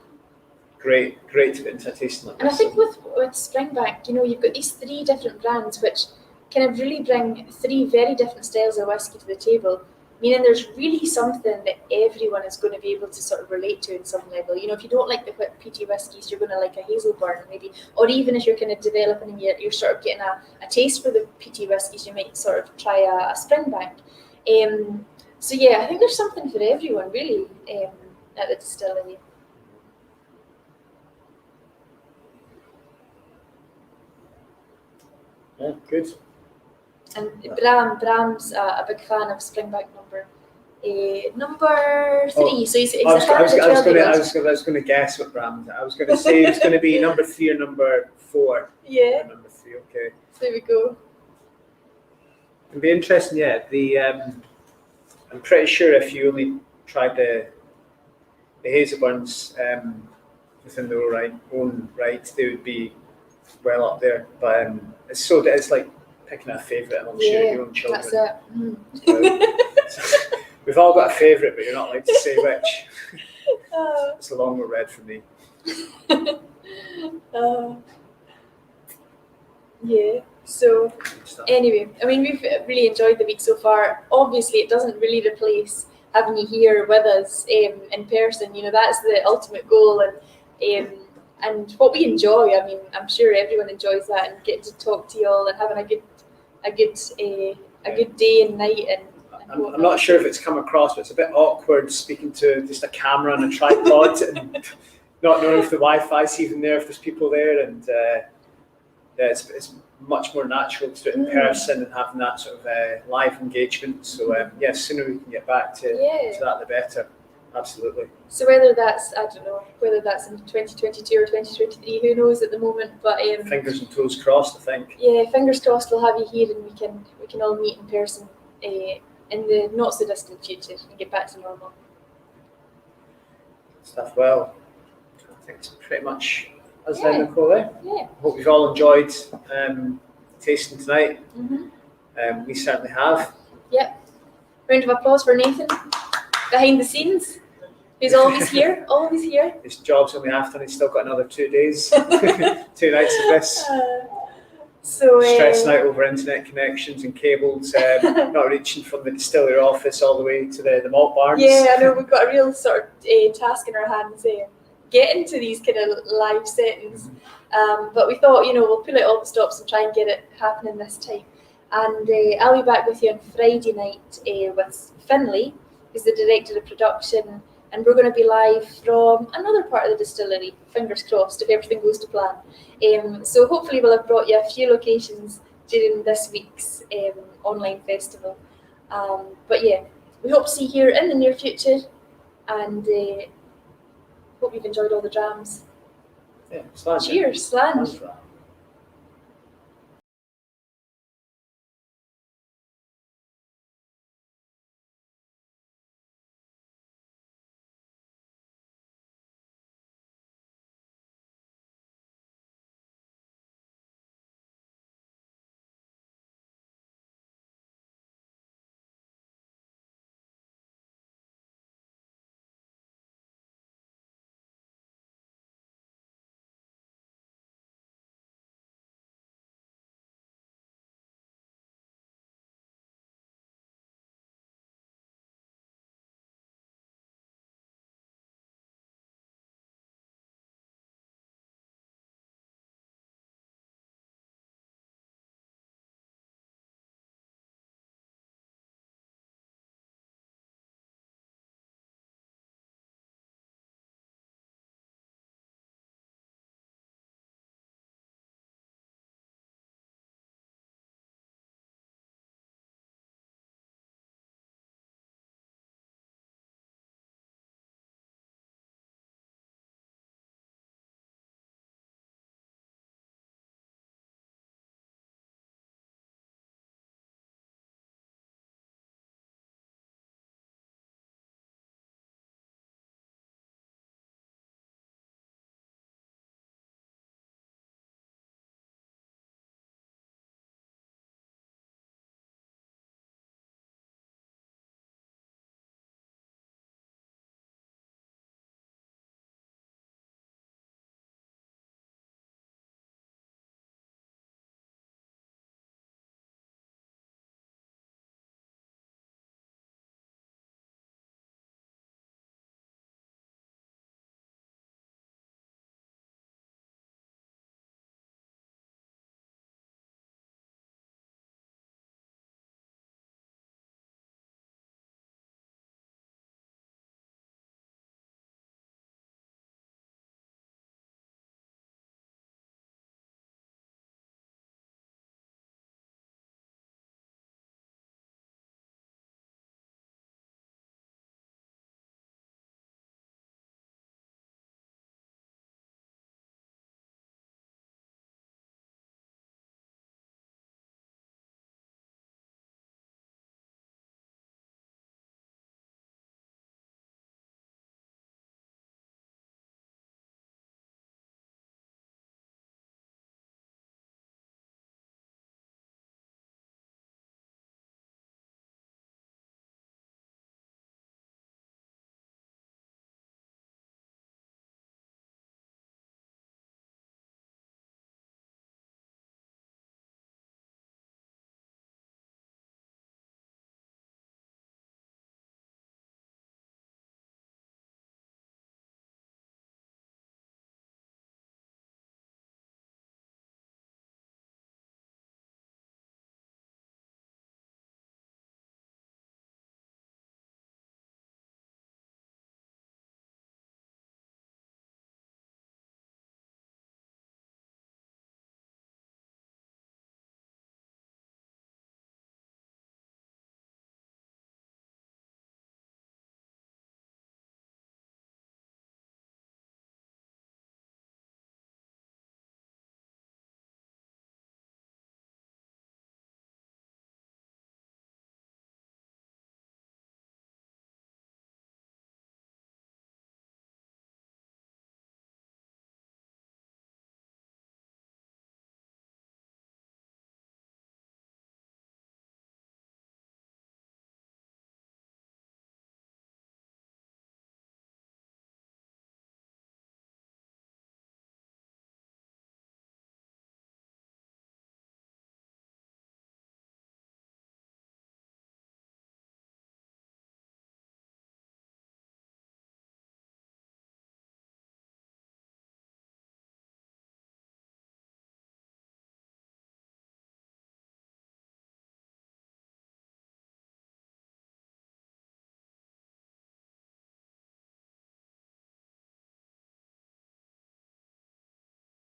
Speaker 1: great to put into a tasting like this.
Speaker 2: And I think with Springbank, you've got these 3 different brands which kind of really bring 3 very different styles of whiskey to the table, meaning there's really something that everyone is going to be able to sort of relate to in some level. If you don't like the peaty whiskies, you're going to like a Hazelburn maybe, or even if you're kind of developing and you're sort of getting a taste for the peaty whiskies, you might sort of try a Springbank. I think there's something for everyone really at the distillery.
Speaker 1: Yeah, good.
Speaker 2: And Bram's a big fan of Springbank number 3. So he's
Speaker 1: I was going to guess what Bram. I was going to say it's going to be number 3 or number 4.
Speaker 2: Yeah.
Speaker 1: Number 3. Okay.
Speaker 2: There we go.
Speaker 1: It'd be interesting. I'm pretty sure if you only tried the Hazelburns within their own right, they would be well up there. But it's like picking a favourite amongst your own children.
Speaker 2: That's it.
Speaker 1: We've all got a favourite, but you're not allowed to say which. It's the Longrow Red for me.
Speaker 2: So anyway, we've really enjoyed the week so far. Obviously, it doesn't really replace having you here with us in person. That's the ultimate goal, and what we enjoy. I'm sure everyone enjoys that, and getting to talk to you all and having a good day and night. And
Speaker 1: I'm not sure if it's come across, but it's a bit awkward speaking to just a camera and a tripod and not knowing if the Wi-Fi's even there, if there's people there, and it's much more natural to do it in person and having that sort of live engagement. So sooner we can get back to that, the better. Absolutely.
Speaker 2: So whether that's, I don't know, whether that's in 2022 or 2023, who knows at the moment, but
Speaker 1: Fingers and toes crossed, I think.
Speaker 2: yeah, fingers crossed we'll have you here and we can all meet in person in the not so distant future and get back to normal.
Speaker 1: Stuff. Well, I think it's pretty much us
Speaker 2: Yeah.
Speaker 1: then, Nicole.
Speaker 2: Yeah.
Speaker 1: Hope you've all enjoyed tasting tonight.
Speaker 2: Mm-hmm.
Speaker 1: We certainly have.
Speaker 2: Yep. Round of applause for Nathan behind the scenes, who's always here, always here.
Speaker 1: His job's only half done. He's still got another 2 days, 2 nights of this.
Speaker 2: So
Speaker 1: Stressing out over internet connections and cables, not reaching from the distillery office all the way to the malt barns.
Speaker 2: Yeah, I know we've got a real sort of task in our hands getting to these kind of live settings. But we thought, we'll pull out all the stops and try and get it happening this time. And I'll be back with you on Friday night with Finlay, who's the director of production, and we're going to be live from another part of the distillery, fingers crossed, if everything goes to plan. So hopefully we'll have brought you a few locations during this week's online festival. But yeah, we hope to see you here in the near future, and hope you've enjoyed all the drams.
Speaker 1: Yeah, slant.
Speaker 2: Cheers, Slan.
Speaker 1: That's right.